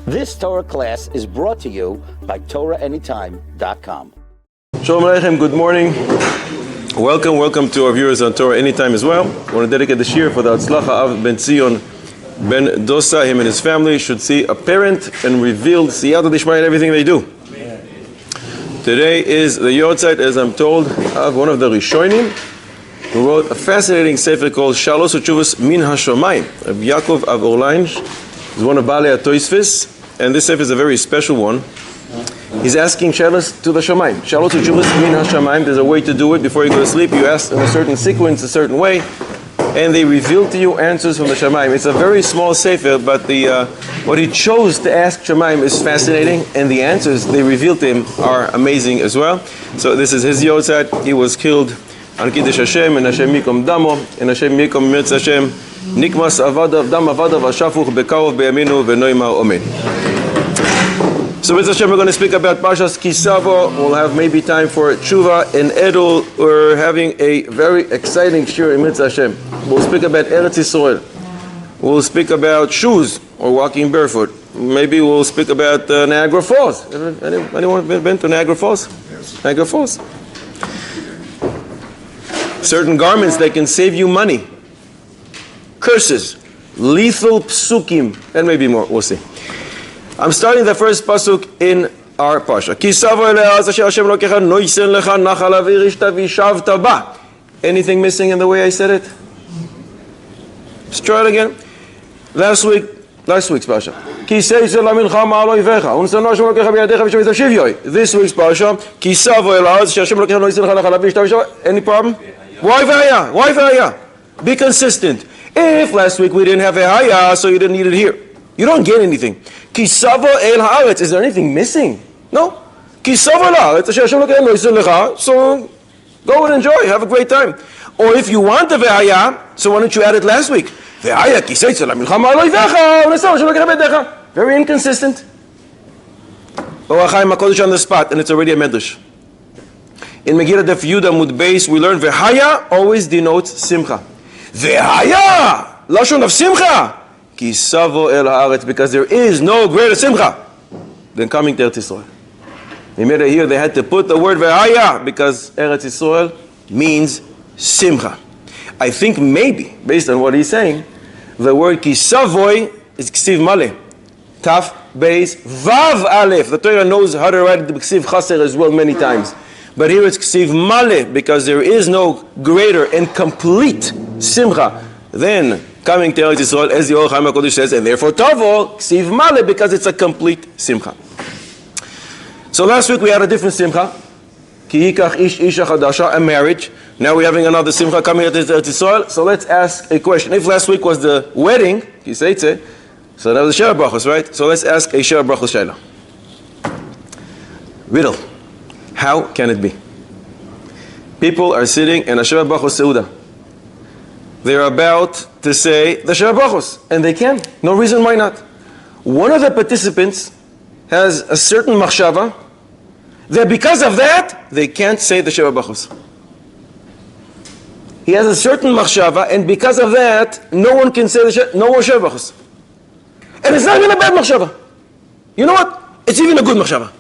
This Torah class is brought to you by TorahAnytime.com. Shalom Aleichem, good morning. Welcome to our viewers on Torah Anytime as well. I want to dedicate the shir for the Hatzlacha of Ben Zion Ben Dosa. Him and his family should see apparent and revealed Siyata Dishmai in everything they do. Today is the Yortzeit, as I'm told, of one of the Rishonim who wrote a fascinating sefer called Shalos Utshuvos Min HaShomayim. Rabbi Yaakov Avorlein is one of Balei HaTosfos, and this sefer is a very special one. He's asking Shalos to the Shomayim. Shalos Utshuvos Min HaShomayim. There's a way to do it before you go to sleep. You ask in a certain sequence, a certain way, and they reveal to you answers from the Shomayim. It's a very small sefer, but what he chose to ask Shomayim is fascinating, and the answers they reveal to him are amazing as well. So this is his Yortzeit. He was killed on Kiddush Hashem, and Hashem Mikom Damo, and Hashem Mikom Mirtz Hashem, Nikmas Avadav, Dam Avadav, Ashafuch, Bekarov, Beyaminu, Venoimar Omen. So with Hashem, we're going to speak about Parshas Ki Savo. We'll have maybe time for Tshuva and Edul. We're having a very exciting shir in Mirtz Hashem. We'll speak about Eretz Yisrael. We'll speak about shoes or walking barefoot. Maybe we'll speak about Niagara Falls. Anyone been to Niagara Falls? Yes. Niagara Falls. Certain garments, they can save you money. Curses, lethal psukim, and maybe more. We'll see. I'm starting the first pasuk in our parsha. Ki savo eleaz asher Hashem lokecha noisen lecha nachal avir ishta vishavta ba. Anything missing in the way I said it? Let's try it again. Last week's parsha. Ki seisel laminchama al oivecha unsano Hashem lokecha biyadecha vishavita shivyoy. This week's parsha. Ki savo eleaz asher Hashem lokecha noisen lecha nachal avir ishta vishavta. Any problem? Why vaya? Why vaya? Be consistent. If last week we didn't have a haya, so you didn't need it here. You don't get anything. Kisavo el haaretz. Is there anything missing? No. Kisavo el haaretz. So go and enjoy. Have a great time. Or if you want the ve'haya, so why don't you add it last week? Ve'haya kiseitz la milchama lo yivecha. Very inconsistent. Oachaim HaKodesh on the spot, and it's already a medrash. In Megillah Daf Yud Amud Beis, we learn ve'haya always denotes simcha. Ve'haya lashon of simcha. Kisavo el haaretz, because there is no greater simcha than coming to Eretz Yisrael. They made it here, they had to put the word ve'haya because Eretz Yisrael means simcha. I think maybe, based on what he's saying, the word kisavoy is ksiv male. Taf, beis, vav aleph. The Torah knows how to write the ksiv chaser as well many times. But here it's ksiv male because there is no greater and complete simcha than coming to Eretz Yisrael, as the Oachaim HaKodesh says, and therefore Tavo, ksiv male, because it's a complete simcha. So last week we had a different simcha, ki yikach ish isha chadasha, a marriage. Now we're having another simcha coming to Eretz Yisrael. So let's ask a question. If last week was the wedding, ki seitze, so that was a shara brachos, right? So let's ask a shara brachos shayla. Riddle. How can it be? People are sitting in a shara brachos seuda. They're about to say the Sheva Brachos, and they can. No reason why not. One of the participants has a certain machshava that because of that, they can't say the Sheva Brachos. He has a certain machshava, and because of that, no one can say no more Sheva Brachos. And it's not even a bad machshava. You know what? It's even a good machshava.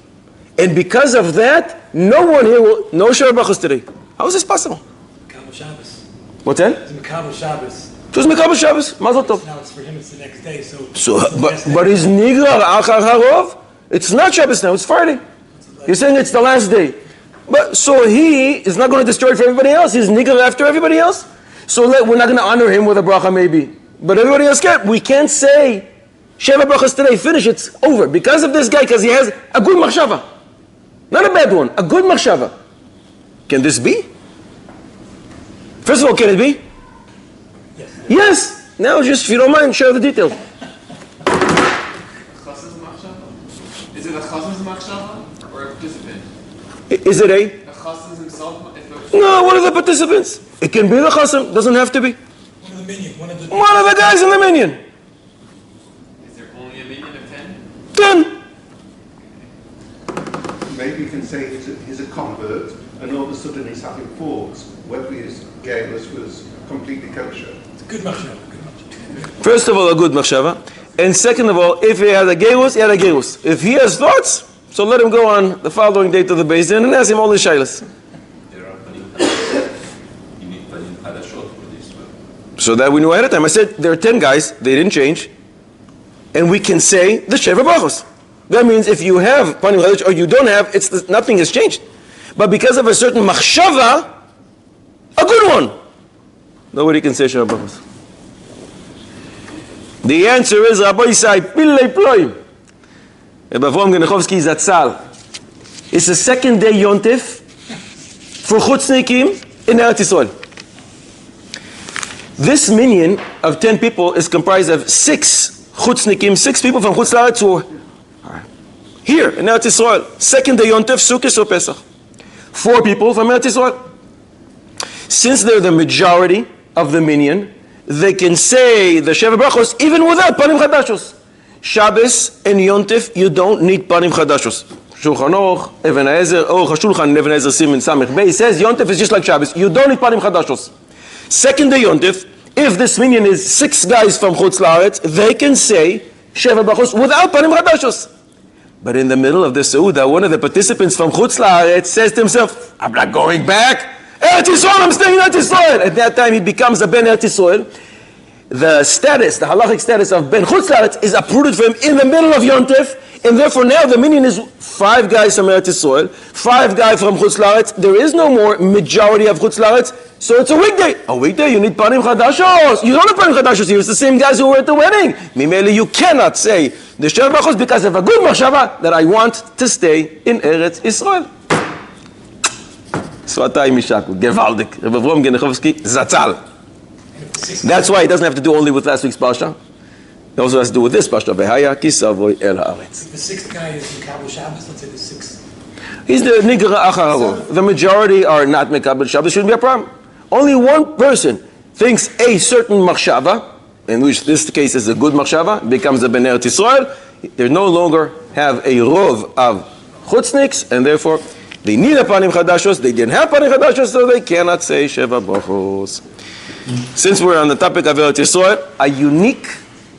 And because of that, no one here will, no Sheva Brachos today. How is this possible? What's that? It's Mekabel Shabbos. Who's Mekabel Shabbos? Mazel tov. Now it's for him, it's the next day, so but he's Niagara Achar Harov. It's not Shabbos now, it's Friday. You're saying it's the last day. But so he is not going to destroy it for everybody else. He's Niagara after everybody else. So we're not going to honor him with a bracha maybe. But everybody else can't. We can't say Sheva Brachos today, finish, it's over. Because of this guy, because he has a good machshava. Not a bad one, a good machshava. Can this be? First of all, can it be? Yes. Yes. Now, just if you don't mind, share the details. Is it a chassid's machshava or a participant? Is it a? A chassid himself? No, one of the participants. It can be the chassid. Doesn't have to be. One of the minion. One of the guys in the minion. Is there only a minion of 10? Maybe you can say he's a convert, and all of a sudden he's having thoughts whether his gayness was completely kosher. It's a good machshava. First of all, a good machshava. And second of all, if he had a gerus, he had a gerus. If he has thoughts, so let him go on the following day to the Beis Din and ask him all his shaylas. You need panim hadashot for this. So that we knew ahead of time. I said there are 10 guys, they didn't change, and we can say the Sheva Brachos. That means if you have panim chadash or you don't have, nothing has changed. But because of a certain machshava, a good one, nobody can say Sheva Brachos. The answer is Rabbi Yisai Pillei Ploim. Rabbi Avraham Genechovsky Zatzal. It's the second day Yontif for Chutznikim in Eretz Yisrael. This minyan of 10 people is comprised of 6 Chutznikim, 6 people from Chutz La'aretz who are here in Eretz Yisrael. Second day Yontif, Sukkot or Pesach. 4 people from Eretz Yisrael. Since they're the majority of the minyan, they can say the Sheva Brachos even without Panim Chadashos. Shabbos and Yontif, you don't need Panim Chadashos. Shulchan Aruch, Even HaEzer, Aruch HaShulchan, Even HaEzer Siman Samech Bey says Yontif is just like Shabbos. You don't need Panim Chadashos. Second day Yontif, if this minyan is 6 guys from Chutz La'aretz, they can say Sheva Brachos without Panim Chadashos. But in the middle of the Seudah, one of the participants from Chutz La'aretz says to himself, I'm not going back. Eretz Yisrael, I'm staying in Eretz Yisrael. At that time, he becomes a Ben Eretz Yisrael. The status, the halachic status of Ben Chutz La'aretz is uprooted for him in the middle of Yontif, and therefore now the minyan is 5 guys from Eretz Yisrael, 5 guys from Chutz La'aretz. There is no more majority of Chutz La'aretz, so it's a weekday. A weekday, you need Panim Chadashos. You don't need Panim Chadashos here. It's the same guys who were at the wedding. Mimeli, you cannot say the Sheva Brachos because of a good machshava that I want to stay in Eretz Yisrael. Svatay Mishaku, Gevaldik, Rabbi Avraham Genechovsky, Zatzal. That's why he doesn't have to do only with last week's Pasha. He also has to do with this Pasha. V'haya kisavoy el haaretz. The 6th guy is Mekabel Shabbos, let's say the 6th. He's the Niagara Achararo. The majority are not Mekabel Shabbos. Shouldn't be a problem. Only one person thinks a certain machshava, in which this case is a good machshava, becomes a Ben Eretz Yisrael. They no longer have a rov of chutzniks, and therefore they need a Panim Chadashos. They didn't have Panim Chadashos, so they cannot say Sheva Brachos. Since we're on the topic of Eretz Yisrael, a unique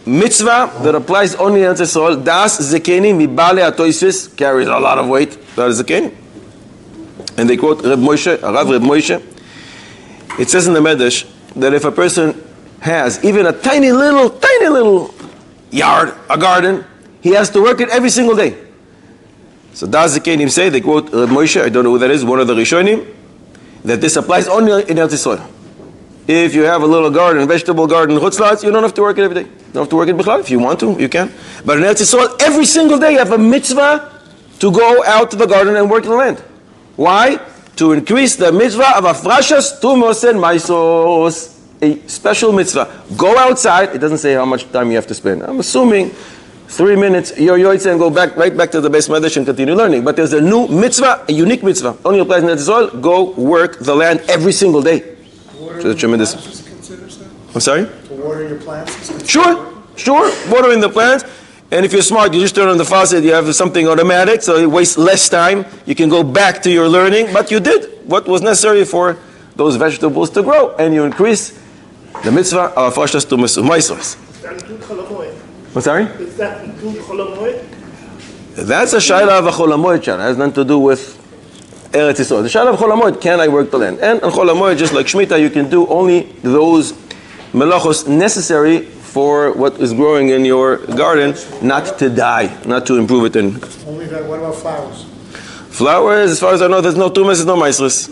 mitzvah that applies only in Eretz Yisrael, Das Zekeni Mibale Atoisis, carries a lot of weight. That is Zekeni. And they quote Reb Moshe, Arav Reb Moshe. It says in the Medrash that if a person has even a tiny little yard, a garden, he has to work it every single day. So Das Zekenim say, they quote Reb Moshe, I don't know who that is, one of the Rishonim, that this applies only in Eretz Yisrael. If you have a little garden, vegetable garden, Chutz La'aretz, you don't have to work it every day. You don't have to work it b'chlal. If you want to, you can. But in Eretz Yisrael, every single day you have a mitzvah to go out to the garden and work the land. Why? To increase the mitzvah of Afrashas Tumos and Maisos. A special mitzvah. Go outside. It doesn't say how much time you have to spend. I'm assuming 3 minutes, you're yoytze and go right back to the base Medrash and continue learning. But there's a new mitzvah, a unique mitzvah. Only applies in Eretz Yisrael. Go work the land every single day. Watering Tremendous. your plants considers that? I'm sorry? To water your plants is considered? Sure. Watering the plants. And if you're smart, you just turn on the faucet, you have something automatic, so you waste less time. You can go back to your learning, but you did what was necessary for those vegetables to grow, and you increase the mitzvah of Afrashas Tumas Umaisos. Is that include Chol HaMoed? I'm sorry? Does that include Chol HaMoed? That's a shayla of a Chol HaMoed. It has nothing to do with Eretz Yisrael. The shayla of Chol HaMoed, can I work the land? And on Chol HaMoed, just like Shemitah, you can do only those melachos necessary for what is growing in your garden, not to die, not to improve it. And Only that. What about flowers? flowers, as far as I know, there's no tumas, there's no maisris.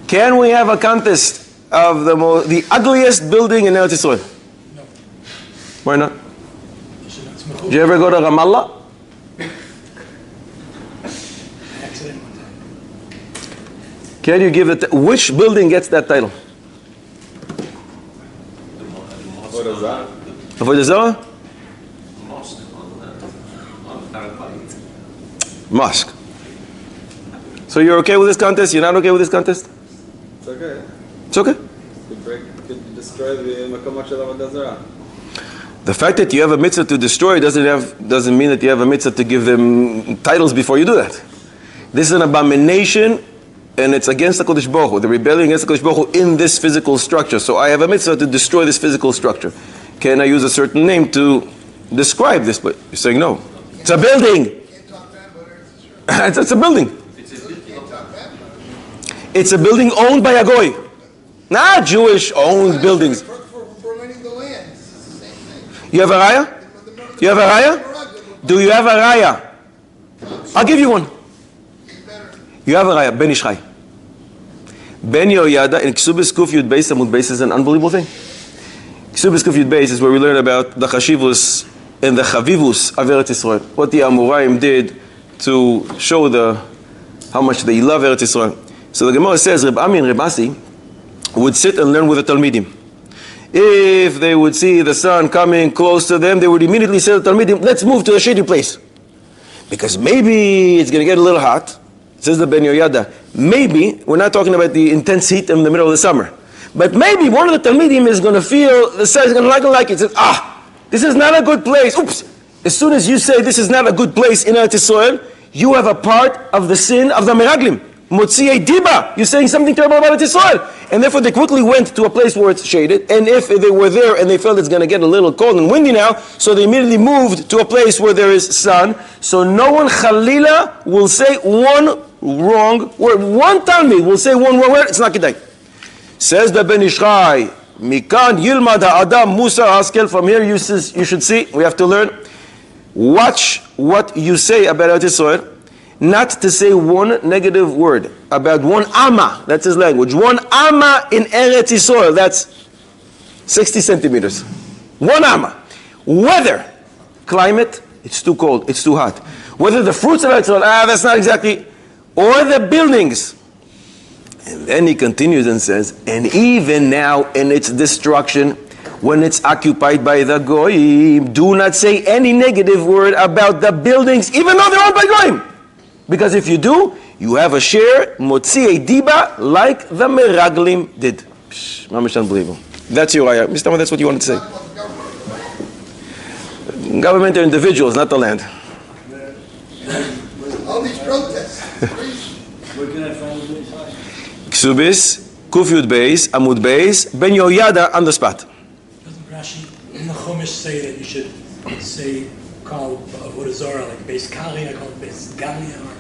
Can we have a contest of the ugliest building in Eretz Yisrael? No. Why not? It's Did you ever go to Ramallah? accident one time. Can you give it? Which building gets that title? Avodah Zarah? Mosque on Arafat. Mosque. So you're okay with this contest? You're not okay with this contest? It's okay. It's okay. Could destroy the Makamot Shel Avodah Zarah. The fact that you have a mitzvah to destroy doesn't mean that you have a mitzvah to give them titles before you do that. This is an abomination, and it's against the Kodesh Baruch Hu, the rebellion against the Kodesh Baruch Hu in this physical structure. So I have a mitzvah to destroy this physical structure. can I use a certain name to describe this place? You're saying no. It's a building. It's a building. It's a building owned by a goy. Not Jewish-owned buildings. You have a raya? You have a raya? Do you have a raya? I'll give you one. You have a raya. Ben Ishchai. Ben Yoyada in Ksubis Kuf Yud Beis Amud Beis is an unbelievable thing. Ksubis Kuf Yud Beis is where we learn about the Chashivus and the Chavivus of Eretz Yisrael. What the Amoraim did to show how much they love Eretz Yisrael. So the Gemara says Reb Ami and Reb Asi would sit and learn with the Talmidim. If they would see the sun coming close to them, they would immediately say to the Talmidim, let's move to a shady place. Because maybe it's going to get a little hot. Says the Ben Yoyada. Maybe, we're not talking about the intense heat in the middle of the summer, but maybe one of the Talmidim is going to feel, the sun is going to like it. Says, this is not a good place. Oops. As soon as you say this is not a good place in Eretz Yisrael, you have a part of the sin of the Meraglim. Motziei Diba. You're saying something terrible about Eretz Yisrael. And therefore they quickly went to a place where it's shaded. And if they were there and they felt it's going to get a little cold and windy now, so they immediately moved to a place where there is sun. So no one, Chalila, will say one wrong word. One Talmid will say one wrong word. It's not Kedai. Says the Ben Ishchai, Mikan Yilmad Adam Musa Askel. From here you should see, we have to learn. Watch what you say about Eretz Yisrael. Not to say one negative word about one amma, that's his language. One amma in Eretz Yisrael, that's 60 centimeters. One amma. Weather, climate, it's too cold, it's too hot. Whether the fruits of Eretz Yisrael, that's not exactly, or the buildings. And then he continues and says, and even now in its destruction, when it's occupied by the goyim, do not say any negative word about the buildings, even though they're owned by goyim. Because if you do, you have a share, motziei diba, like the Meraglim did. Mamish unbelievable. That's your ayah. Mr. That's what you wanted to say. Government are individuals, not the land. All these protests. Where can I find this? Ksubis, Kuf Yud Beis, Amud Beis, Ben Yoyada on the spot. Doesn't Rashi in the Chumash say that you should say call Avodah Zarah like Beis Kari, I call it Beis Galia, or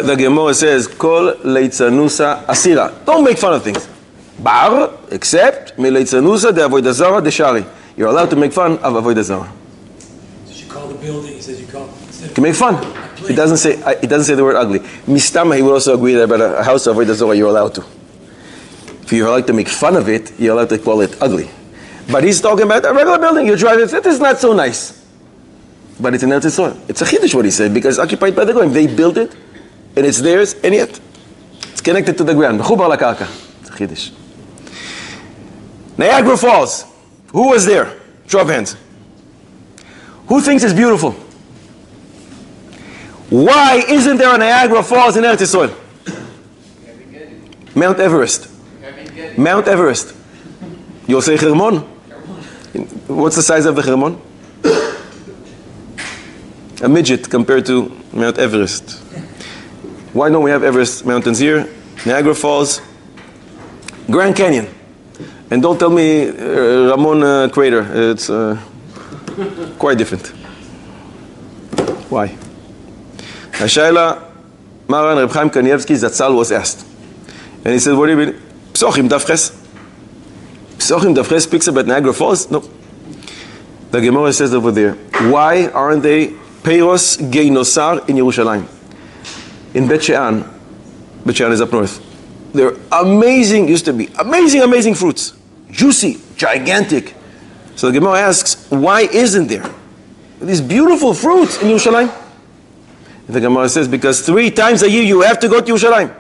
the Gemara says, Kol Leitzanusa Asira. Don't make fun of things. Bar, except Mi Leitzanusa de Avodah Zarah de Shari. You're allowed to make fun of Avodah Zarah. So you call the building, he says you call. You can make fun. It doesn't say the word ugly. Mistama, he would also agree that about a house of Avodah Zarah you're allowed to. If you're allowed to make fun of it, you're allowed to call it ugly. But he's talking about a regular building. You drive it is not so nice. But it's in Eretz Yisrael. It's a chiddush what he said, because it's occupied by the goyim. They built it, and it's theirs, and yet it's connected to the ground. Mechubar lakarka. It's a chiddush. Niagara Falls. Who was there? Show of hands. Who thinks it's beautiful? Why isn't there a Niagara Falls in Eretz Yisrael? Mount Everest. Mount Everest. You'll say Hermon. What's the size of the Hermon? A midget compared to Mount Everest. Why don't we have Everest mountains here? Niagara Falls, Grand Canyon. And don't tell me Ramon crater. It's quite different. Why? Hashaila Maran Reb Chaim Kanievsky Zatzal was asked. And he said, what do you mean? Psochim Davches. Psochim Davches speaks about Niagara Falls? No. The Gemara says over there, why aren't they Peiros Geinosar in Yerushalayim? In Bet She'an is up north. They're amazing, used to be, amazing fruits. Juicy, gigantic. So the Gemara asks, why isn't there these beautiful fruits in Yerushalayim? The Gemara says, because 3 times a year you have to go to Yerushalayim.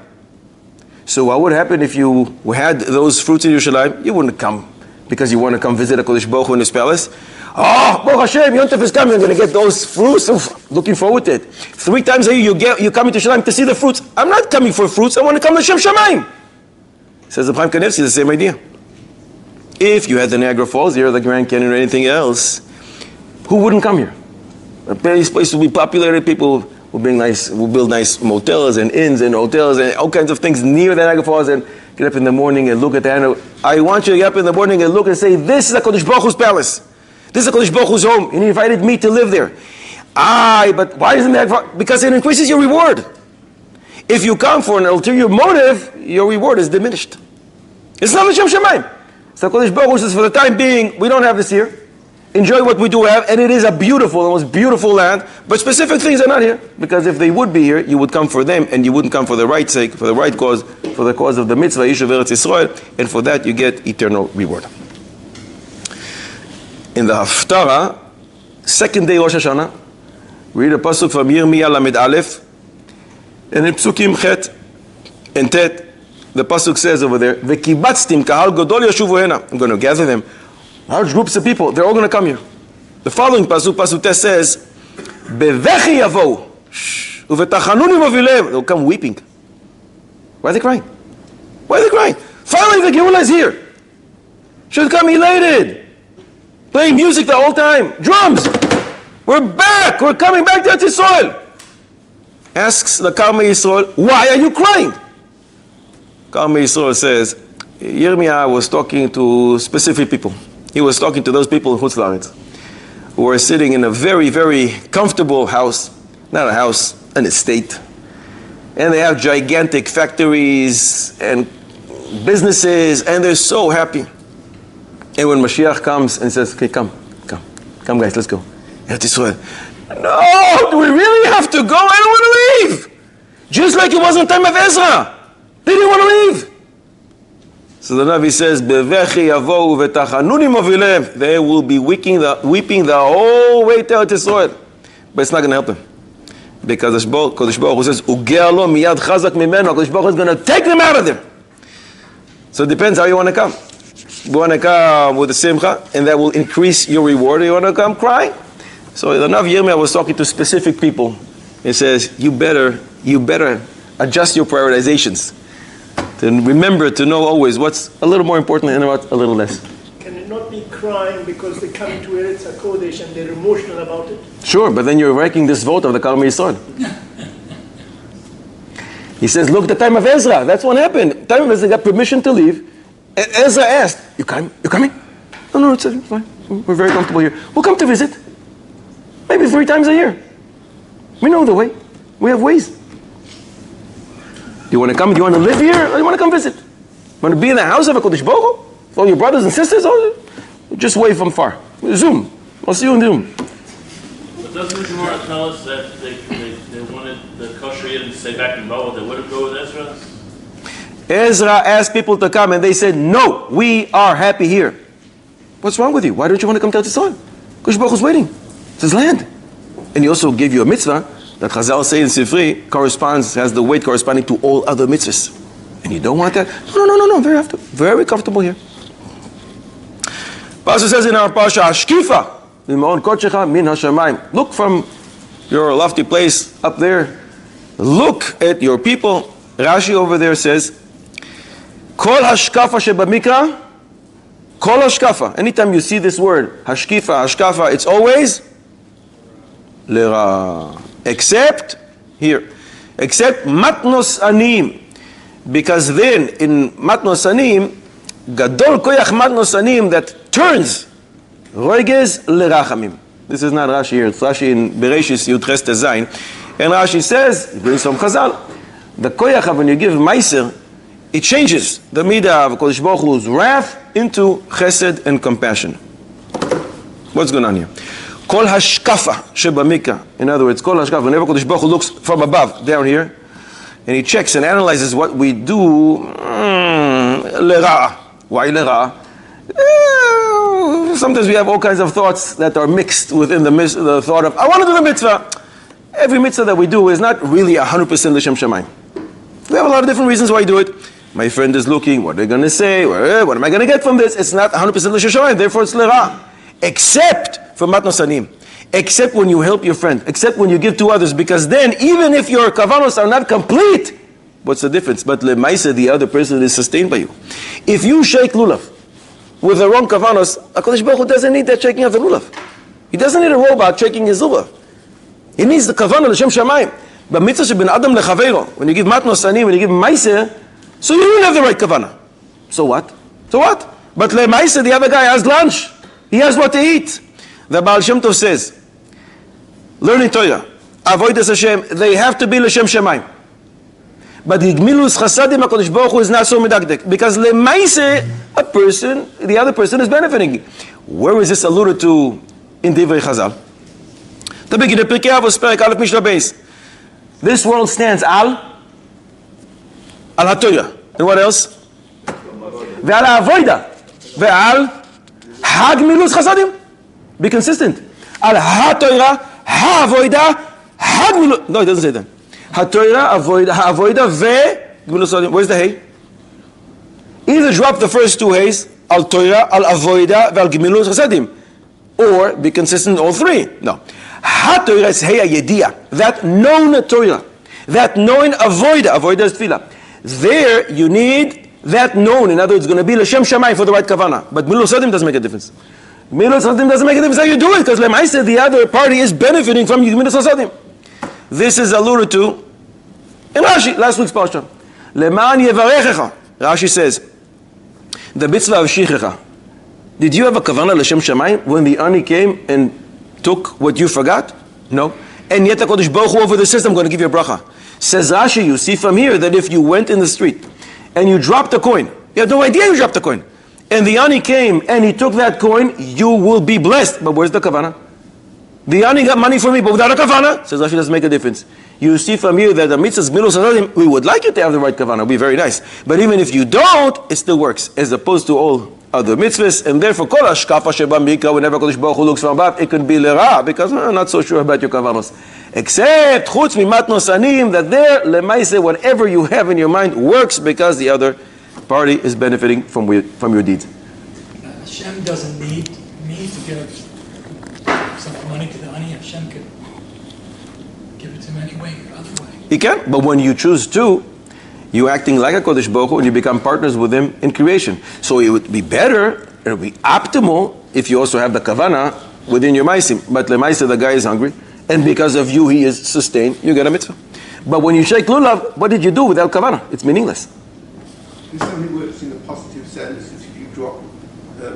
So what would happen if you had those fruits in Yerushalayim? You wouldn't come because you want to come visit HaKadosh Baruch Hu in his palace. Oh, Baruch Hashem, Yontef is coming, I'm going to get those fruits. Oof, looking forward to it. 3 times a year you come to Yerushalayim to see the fruits. I'm not coming for fruits, I want to come to Shem Shamayim. Says the Chaim Kanevsky, the same idea. If you had the Niagara Falls here, the Grand Canyon, or anything else, who wouldn't come here? This place will be populated, people will build nice motels and inns and hotels and all kinds of things near the Niagara Falls, and get up in the morning and look at the animal. I want you to get up in the morning and look and say, this is HaKadosh Baruch Hu's palace. This is HaKadosh Baruch Hu's home, and He invited me to live there. But why isn't that? Because it increases your reward. If you come for an ulterior motive, your reward is diminished. It's not L'Shem Shamayim. So HaKadosh Baruch Hu says, for the time being, we don't have this here. Enjoy what we do have, and it is a beautiful, the most beautiful land, but specific things are not here. Because if they would be here, you would come for them, and you wouldn't come for the right sake, for the right cause, for the cause of the mitzvah, Yishuv Eretz Yisrael, and for that you get eternal reward. In the Haftarah, second day Rosh Hashanah, read a Pasuk from Yirmiyah Lamed Aleph, and in Psukim Chet and Tet, the Pasuk says over there, V'kibatztim kahal godol yashuvu hena. I'm going to gather them. Large groups of people, they're all going to come here. The following Pasuk, Pasuk Tet says, Bevechi yavo, uvetachanuni movilev. They'll come weeping. Why are they crying? Why are they crying? Finally the Geula is here. Should come elated. Playing music the whole time. Drums. We're back. We're coming back to Eretz Yisrael. Asks the Karmei Yisrael, why are you crying? Karmei Yisrael says, Yirmiyah was talking to specific people. He was talking to those people in Chutz La'aretz who were sitting in a very, very comfortable house. Not a house, an estate. And they have gigantic factories and businesses, and they're so happy. And when Mashiach comes and says, okay, come guys, let's go. Eretz Yisrael. No, do we really have to go? I don't want to leave. Just like it was in the time of Ezra. They didn't want to leave. So the Navi says, Bevechi yavou v'tachanuni movilem. They will be weeping the whole way to Eretz Yisrael. But it's not going to help them. Because Kodesh Baruch Hu says, Ugea lo miyad chazak mimeno. Kodesh Baruch Hu is going to take them out of there. So it depends how you want to come. You want to come with a simcha, and that will increase your reward. Or you want to come crying. So the Navi Yirmiyah was talking to specific people. He says, you better adjust your prioritizations. To remember to know always what's a little more important and what's a little less. Can it not be crying because they come into Eretz HaKodesh and they're emotional about it? Sure, but then you're wrecking this vote of the Karmei Yisrael. He says, look, the time of Ezra, that's what happened. The time of Ezra got permission to leave. And Ezra asked, you coming? No, it's fine. We're very comfortable here. We'll come to visit. Maybe 3 times a year. We know the way. We have ways. Do you want to come? Do you want to live here? Or do you want to come visit? You want to be in the house of HaKadosh Baruch Hu? With all your brothers and sisters? Or just wave from far. Zoom. I'll see you in Zoom. But doesn't the Gemara tell us that they wanted the kosher Yidden to stay back in Babel? They wouldn't go with Ezra? Ezra asked people to come and they said, no, we are happy here. What's wrong with you? Why don't you want to come to Eretz Yisrael? HaKadosh Baruch Hu is waiting. It's his land. And he also gave you a mitzvah that Chazal say in Sifri has the weight corresponding to all other mitzvahs. And you don't want that? No. Very comfortable here. Pasuk says in our Pasha, Ashkifa, Mimon Kochecha min hashamayim. Look from your lofty place up there. Look at your people. Rashi over there says, Kol hashkafa shebamikra, Kol hashkafa. Anytime you see this word, hashkafa, it's always lera. Except matnos anim, because then in matnos anim, gadol koyach matnos anim, that turns roiges lerachamim. This is not Rashi here; it's Rashi in Bereshis Yud Ches Tezayin, and Rashi says, it brings from Chazal, the koyach when you give meiser, it changes the midah of Kodesh Baruch Hu's wrath into chesed and compassion. What's going on here? Kol hashkafa shebamika. In other words, kol hashkafa. Whenever Kodesh Baruch Hu looks from above, down here, and he checks and analyzes what we do, lera. Why lera? Sometimes we have all kinds of thoughts that are mixed within the thought of, I want to do the mitzvah. Every mitzvah that we do is not really 100% l'shem shamayim. We have a lot of different reasons why we do it. My friend is looking, what are they going to say? What am I going to get from this? It's not 100% l'shem shamayim, therefore it's lera. Except for matnos anim, except when you help your friend, except when you give to others, because then even if your kavanos are not complete, what's the difference? But lemaisa, the other person is sustained by you. If you shake lulav with the wrong kavanos, HaKadosh Baruch Hu doesn't need that shaking of the lulav. He doesn't need a robot shaking his lulav. He needs the kavanah l'shem shamayim. But mitzvah sheben adam lechaveiro, when you give matnos anim, when you give maisa, so you don't have the right kavanah. So what? But lemaisa, the other guy has lunch. He has what to eat. The Baal Shem Tov says, learning Torah, avodas Hashem, they have to be l'shem shemayim. But the Gmilus Chasadim HaKadosh Baruch Hu is not so medakdek. Because lemaise, a person, the other person is benefiting. Where is this alluded to in Divrei Chazal? The beginning of Pirkei Avos, Perek Aleph Mishnah Beis. This world stands al HaTorah. And what else? Ve'al HaAvoida. Ve'al HaGmilus Chasadim. Be consistent. Al HaTorah, HaAvoida, HaGmilus. No, it doesn't say that. HaTorah, Avoida, Ve, Gmilus Chasadim. Where's the Hey? Either drop the first two Heys, Al Torah, Al Avoida, Ve'al Gmilus Chasadim. Or be consistent in all three. No. HaTorah is Hey Yediyah. That known Torah. That known Avoida is Tefillah. There you need that known. In other words, it's going to be L'Shem Shamayim for the right Kavanah. But Gmilus Chasadim doesn't make a difference. Gmilus Chasadim doesn't make a difference how you do it. Because I said the other party is benefiting from Gmilus Chasadim. This is alluded to in Rashi, last week's Parsha. Leman yevarechecha. Rashi says, the mitzvah of shichecha. Did you have a kavanah l'shem shamayim when the ani came and took what you forgot? No. And yet HaKadosh Baruch Hu over the system, I'm going to give you a bracha. Says Rashi, you see from here that if you went in the street and you dropped a coin, you have no idea you dropped a coin, and the ani came and he took that coin, you will be blessed. But where's the kavanah? The ani got money from me, but without a kavanah, says Rashi, doesn't make a difference. You see from here that the mitzvahs Gmilus Chasadim, we would like you to have the right kavanah, it would be very nice. But even if you don't, it still works, as opposed to all other mitzvahs. And therefore, kol hashkafa sheba mikra, whenever Kodesh Baruch Hu looks from above, it could be lera, because I'm not so sure about your kavanos. Except chutz mimatnos anim, that there lemaise, whatever you have in your mind works because the other party is benefiting from your deeds. Hashem doesn't need me to give some money to the ani. Hashem could give it to him anyway, or other way. He can, but when you choose to, you're acting like a Kodesh Baruch Hu and you become partners with him in creation. So it would be better, it would be optimal if you also have the kavanah within your maisim. But lemaisa, the guy is hungry, and because of you he is sustained, you get a mitzvah. But when you shake lulav, what did you do without kavanah? It's meaningless. This only works in a positive sense. If you drop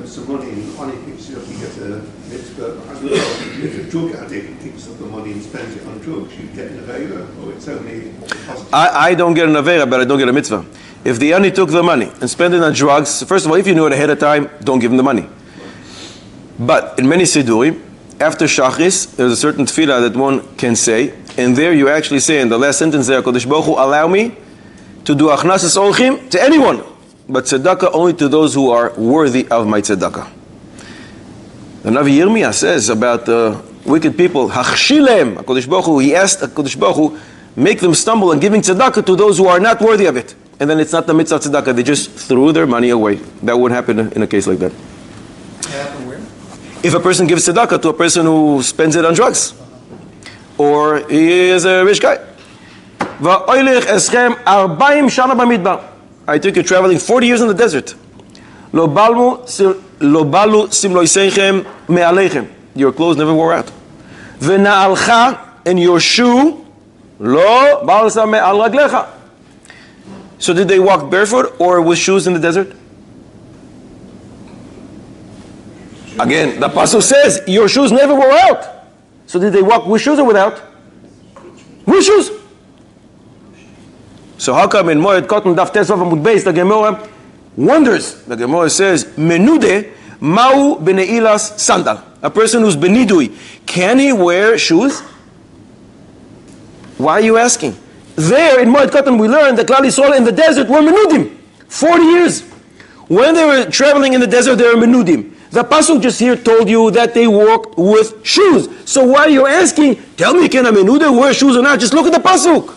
some money and on it picks it up, you get a mitzvah. As well, if a drug addict picks up the money and spends it on drugs, you get an avera, or it's only positive. I don't get an avera, but I don't get a mitzvah. If the ani took the money and spent it on drugs, first of all, if you knew it ahead of time, don't give him the money. But in many sidurim, after shachris, there's a certain tefillah that one can say, and there you actually say in the last sentence there, Kodesh Baruch Hu, allow me to do achnasas olchim to anyone, but tzedakah only to those who are worthy of my tzedakah. The Navi Yirmiyah says about the wicked people, hachshilem, HaKadosh Baruch Hu, he asked HaKadosh Baruch Hu, make them stumble in giving tzedakah to those who are not worthy of it. And then it's not the mitzvah of tzedakah, they just threw their money away. That would happen in a case like that. If a person gives tzedakah to a person who spends it on drugs, or he is a rich guy. I took you traveling 40 years in the desert. Your clothes never wore out. And your shoe, so did they walk barefoot or with shoes in the desert? Again, the Pasuk says, your shoes never wore out. So did they walk with shoes or without? With shoes. So how come in Moed Cotton Daf Tesvav Amud Beis the Gemara wonders? The Gemara says, Menude Mau Beneilas Sandal. A person who's benidui, can he wear shoes? Why are you asking? There in Moed Cotton we learned that Klal Yisrael in the desert were menudim. 40 years. When they were traveling in the desert, they were menudim. The Pasuk just here told you that they walked with shoes. So why are you asking, tell me, can a menuda wear shoes or not? Just look at the Pasuk.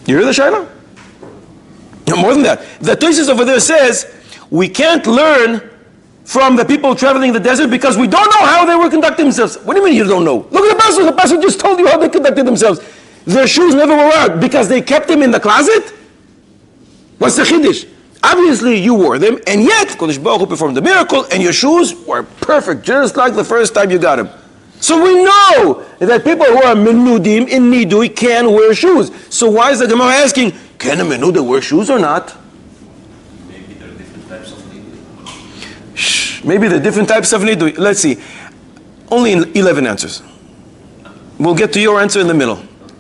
You hear the Shaila? No, more than that. The Tosfos over there says, we can't learn from the people traveling in the desert because we don't know how they were conducting themselves. What do you mean you don't know? Look at the Pasuk. The Pasuk just told you how they conducted themselves. Their shoes never wore out because they kept them in the closet? What's the chiddush? Obviously you wore them, and yet Kodesh Baruch Hu performed the miracle, and your shoes were perfect, just like the first time you got them. So we know that people who are menudim in nidui can wear shoes. So why is the Gemara asking, can a menuda wear shoes or not? Maybe there are different types of nidui. Shh, Maybe the different types of nidui. Let's see. Only 11 answers. We'll get to your answer in the middle.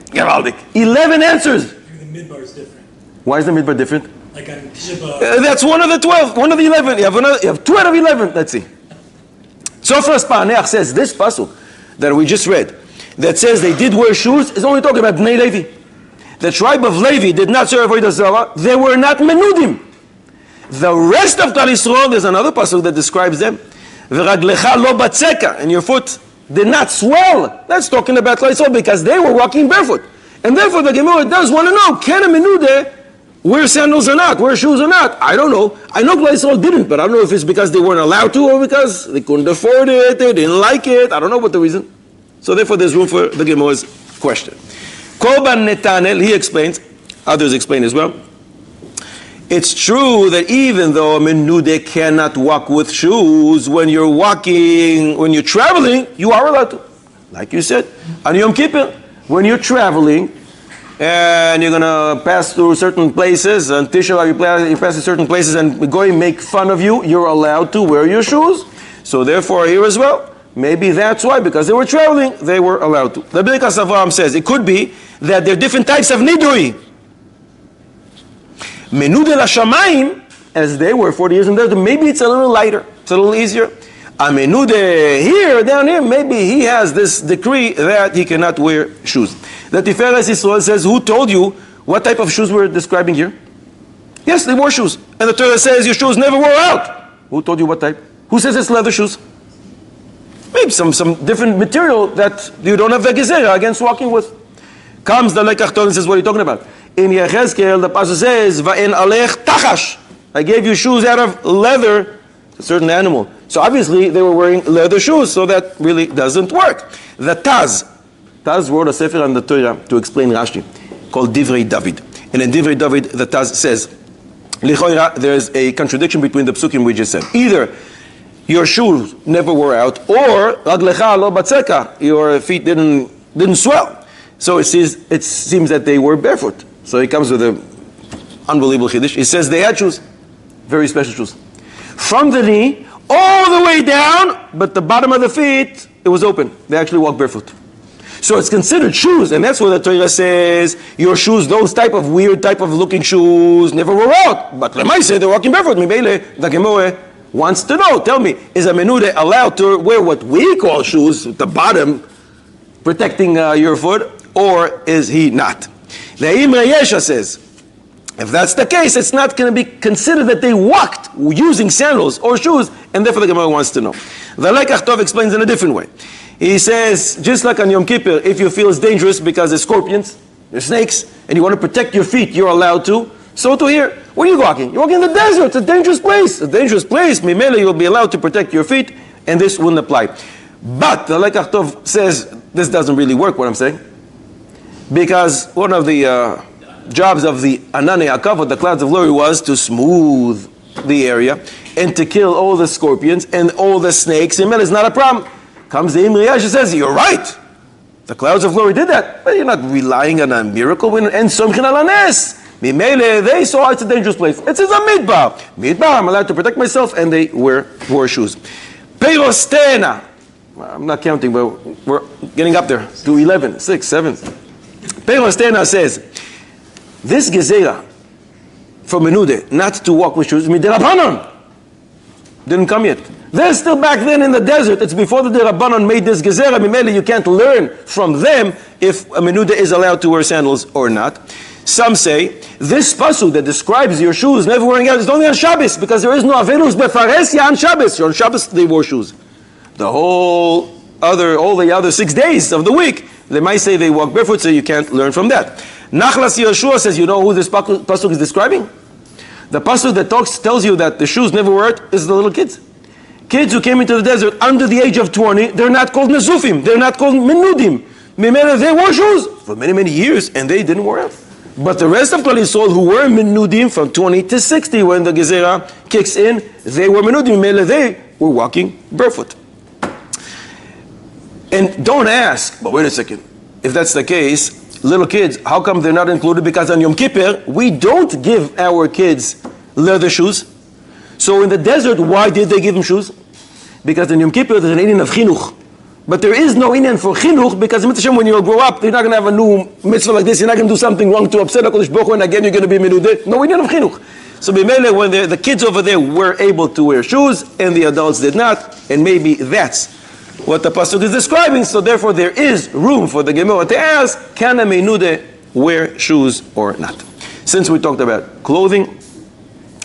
Geraldik. 11 answers. Maybe the midbar is different. Why is the midbar different? Like on Tisha B'Av. That's one of the 12, one of the 11. You have 2 out of 11. Let's see. Sofra Spaneach says this pasuk that we just read, that says they did wear shoes, is only talking about Bnei Levi. The tribe of Levi did not serve Avodah Zarah. They were not menudim. The rest of Klal Yisrael, there's another pasuk that describes them. V'raglecha lo batzeka, and your foot did not swell. That's talking about Klal Yisrael because they were walking barefoot. And therefore the Gemara does want to know, can a menude wear sandals or not, wear shoes or not? I don't know. I know Klal Yisrael didn't, but I don't know if it's because they weren't allowed to or because they couldn't afford it, they didn't like it. I don't know what the reason. So therefore there's room for the Gemara's question. Korban Netanel, he explains, others explain as well. It's true that even though a menude cannot walk with shoes, when you're walking, when you're traveling, you are allowed to. Like you said, on Yom Kippur, when you're traveling and you're going to pass through certain places, and Tisha B'Av you pass through certain places and going make fun of you, you're allowed to wear your shoes. So therefore here as well, maybe that's why, because they were traveling, they were allowed to. The Birkas Avraham says it could be that there are different types of nidui. Menude l'shamayim, as they were 40 years in there, maybe it's a little lighter, it's a little easier. A menude here, down here, maybe he has this decree that he cannot wear shoes. The Tiferes Yisrael says, who told you what type of shoes we're describing here? Yes, they wore shoes. And the Torah says your shoes never wore out. Who told you what type? Who says it's leather shoes? Maybe some different material that you don't have the gezerah against walking with. Comes the Lekach Torah and says, what are you talking about? In Yechezkel, the Pasuk says, Va'en alech tachash. I gave you shoes out of leather, a certain animal. So obviously they were wearing leather shoes, so that really doesn't work. The Taz wrote a sefer on the Torah to explain Rashi, called Divrei David. And in Divrei David, the Taz says, Lichoira, there is a contradiction between the psukim we just said. Either your shoes never wore out, or Raglecha lo batzeka, your feet didn't swell. So it seems that they were barefoot. So he comes with an unbelievable chiddush. He says they had shoes, very special shoes, from the knee all the way down, but the bottom of the feet, it was open. They actually walked barefoot. So it's considered shoes, and that's what the Torah says, your shoes, those type of weird type of looking shoes, never wore out. But Lemay say they're walking barefoot. Mibele, the Gemara wants to know, tell me, is a menude allowed to wear what we call shoes, at the bottom, protecting your foot, or is he not? The Imre Yesha says, if that's the case, it's not going to be considered that they walked using sandals or shoes, and therefore the Gemara wants to know. The Lekach Tov explains in a different way. He says, just like on Yom Kippur, if you feel it's dangerous because there's scorpions, there's snakes, and you want to protect your feet, you're allowed to. So to here, where are you walking? You're walking in the desert, it's a dangerous place. A dangerous place, Mimele, you'll be allowed to protect your feet, and this wouldn't apply. But the Lekach Tov says, this doesn't really work, what I'm saying. Because one of the jobs of the Anane Akavot, the clouds of glory, was to smooth the area and to kill all the scorpions and all the snakes. And it's not a problem. Comes the Imre Yesha says, you're right. The clouds of glory did that, but you're not relying on a miracle. And Somchin Alanes. Mimele, they saw it's a dangerous place. It says a midbar. Midbar, I'm allowed to protect myself, and they wore shoes. Peirostena. I'm not counting, but we're getting up there to 11, 6, 7. Peirostena says, this gezerah from Menude, not to walk with shoes, midirabanan, didn't come yet. They're still back then in the desert. It's before the Rabbanon made this gezerah. Mimele, you can't learn from them if a Menude is allowed to wear sandals or not. Some say this pasuk that describes your shoes never wearing out is only on Shabbos, because there is no avelus befaresia on Shabbos. On Shabbos they wore shoes. All the other 6 days of the week, they might say they walk barefoot, so you can't learn from that. Nachlas Yeshua says, you know who this pasuk is describing? The pasuk that tells you that the shoes never wore out is the little kids. Kids who came into the desert under the age of 20, they're not called Nezufim, they're not called Menudim. They wore shoes for many, many years, and they didn't wear out. But the rest of Klal Yisrael who were Menudim from 20 to 60, when the Gezerah kicks in, they were Menudim. They were walking barefoot. And don't ask, but wait a second, if that's the case, little kids, how come they're not included? Because on Yom Kippur, we don't give our kids leather shoes. So in the desert, why did they give them shoes? because in Yom Kippur there's an Indian of chinuch. But there is no Indian for chinuch because when you grow up, you're not going to have a new mitzvah like this. You're not going to do something wrong to upset HaKadosh Baruch Hu, and again you're going to be menudeh. No Indian of chinuch. So b'meileh, when the kids over there were able to wear shoes and the adults did not, and maybe that's what the Pasuk is describing, so therefore there is room for the Gemara to ask, can a menudeh wear shoes or not? Since we talked about clothing,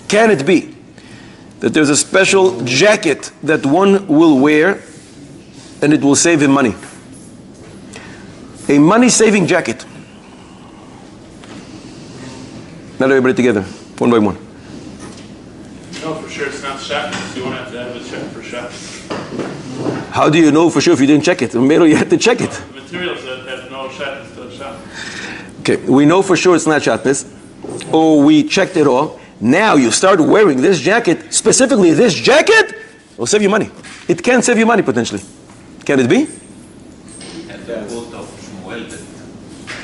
can it be that there's a special jacket that one will wear and it will save him money? A money-saving jacket. Not everybody together, one by one. No, for sure it's not shackles. You won't have to have a check for shackles. How do you know for sure if you didn't check it? Maybe you had to check it. Materials that have no shackles to the shop. Okay, we know for sure it's not shatnez, or we checked it all. Now you start wearing this jacket, specifically this jacket, it will save you money. It can save you money potentially. Can it be? And the quote of Shmuel that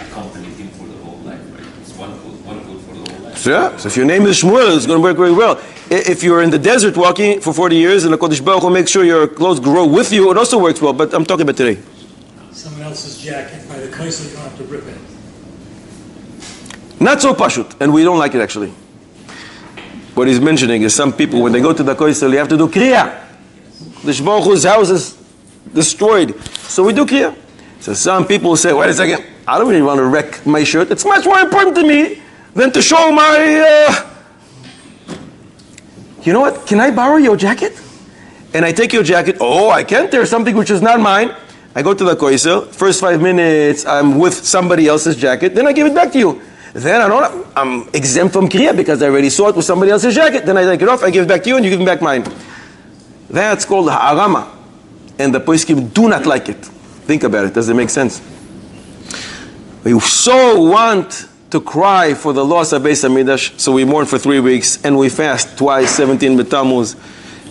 accompanied him for the whole life, right? It's one quote for the whole life. So yeah, so if your name is Shmuel, it's going to work very well. If you're in the desert walking for 40 years and the Kodesh Baruch Hu makes sure your clothes grow with you, it also works well, but I'm talking about today. Someone else's jacket by the place, you don't have to rip it. Not so pashut, and we don't like it actually. What he's mentioning is some people, when they go to the koisel, you have to do kriya. The Baruch Hu's house is destroyed, so we do kriya. So some people say, wait a second, I don't really want to wreck my shirt. It's much more important to me than to show my... You know what, can I borrow your jacket? And I take your jacket, oh, I can't tear something which is not mine. I go to the koisel, first 5 minutes I'm with somebody else's jacket, then I give it back to you. Then I'm exempt from kriya because I already saw it with somebody else's jacket. Then I take it off, I give it back to you, and you give me back mine. That's called ha'arama. And the poskim do not like it. Think about it, does it make sense? We so want to cry for the loss of Beis HaMikdash, so we mourn for 3 weeks, and we fast twice, 17 B'Tammuz.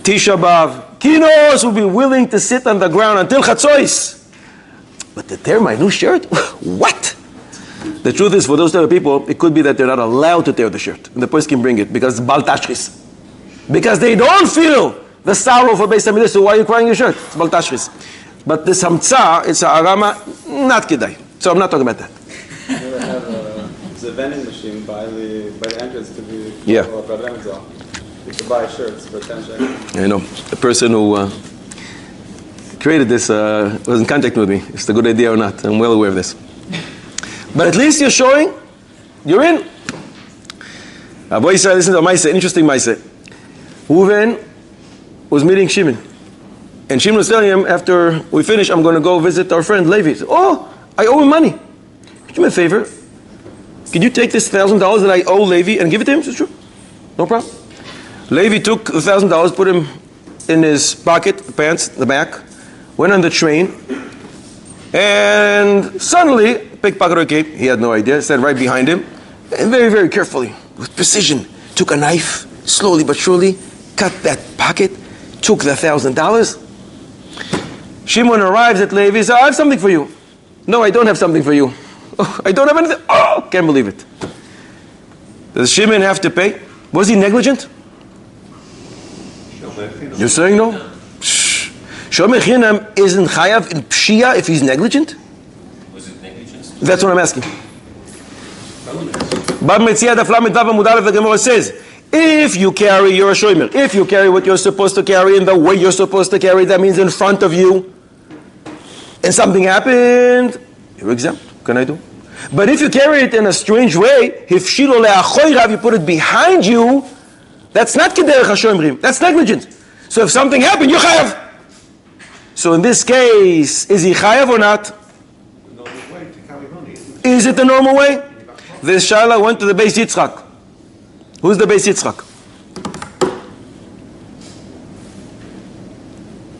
Tisha B'Av, Kinos will be willing to sit on the ground until Chatzois. But to tear my new shirt? What? The truth is, for those type of people, it could be that they're not allowed to tear the shirt. And the person can bring it because it's Bal Tashchis. Because they don't feel the sorrow for Beis HaMikdash, so why are you crying your shirt? It's Bal Tashchis. But this Hamtza, it's a arama, not kedai. So I'm not talking about that. You ever have a vending machine by the entrance to the Yeah. You could buy shirts for 10 shekels. I know. The person who created this was in contact with me. If it's a good idea or not. I'm well aware of this. But at least you're showing, you're in. Abu Yisrael, listen to a Maaseh, interesting Maaseh. Reuven was meeting Shimon. And Shimon was telling him, after we finish, I'm going to go visit our friend Levi. He said, oh, I owe him money. Could you do me a favor? Could you take this $1,000 that I owe Levi and give it to him? He said, sure. No problem. Levi took the $1,000, put him in his pocket, the pants, the back, went on the train, and suddenly, pickpocketer came, he had no idea, sat right behind him, and very, very carefully, with precision, took a knife, slowly but surely, cut that pocket, took the $1,000. Shimon arrives at Levi, says, I have something for you. No, I don't have something for you. Oh, I don't have anything. Oh, can't believe it. Does Shimon have to pay? Was he negligent? You're saying no? Shomer Chinam isn't chayav in pshia if he's negligent? Was it negligence? That's what I'm asking. Bab Metzia Daf Lamed Vav Amud Aleph, the Gemara says, if you carry, you're a shomer. If you carry what you're supposed to carry in the way you're supposed to carry, that means in front of you, and something happened, you're exempt. What can I do? But if you carry it in a strange way, if shilo le'achoyrav, you put it behind you, that's not kederech hashomrim. That's negligent. So if something happened, you're chayav. So in this case, is he chayav or not? The normal way to carry money. Is it the normal way? This Shaila went to the Beis Yitzchak. Who's the Beis Yitzchak?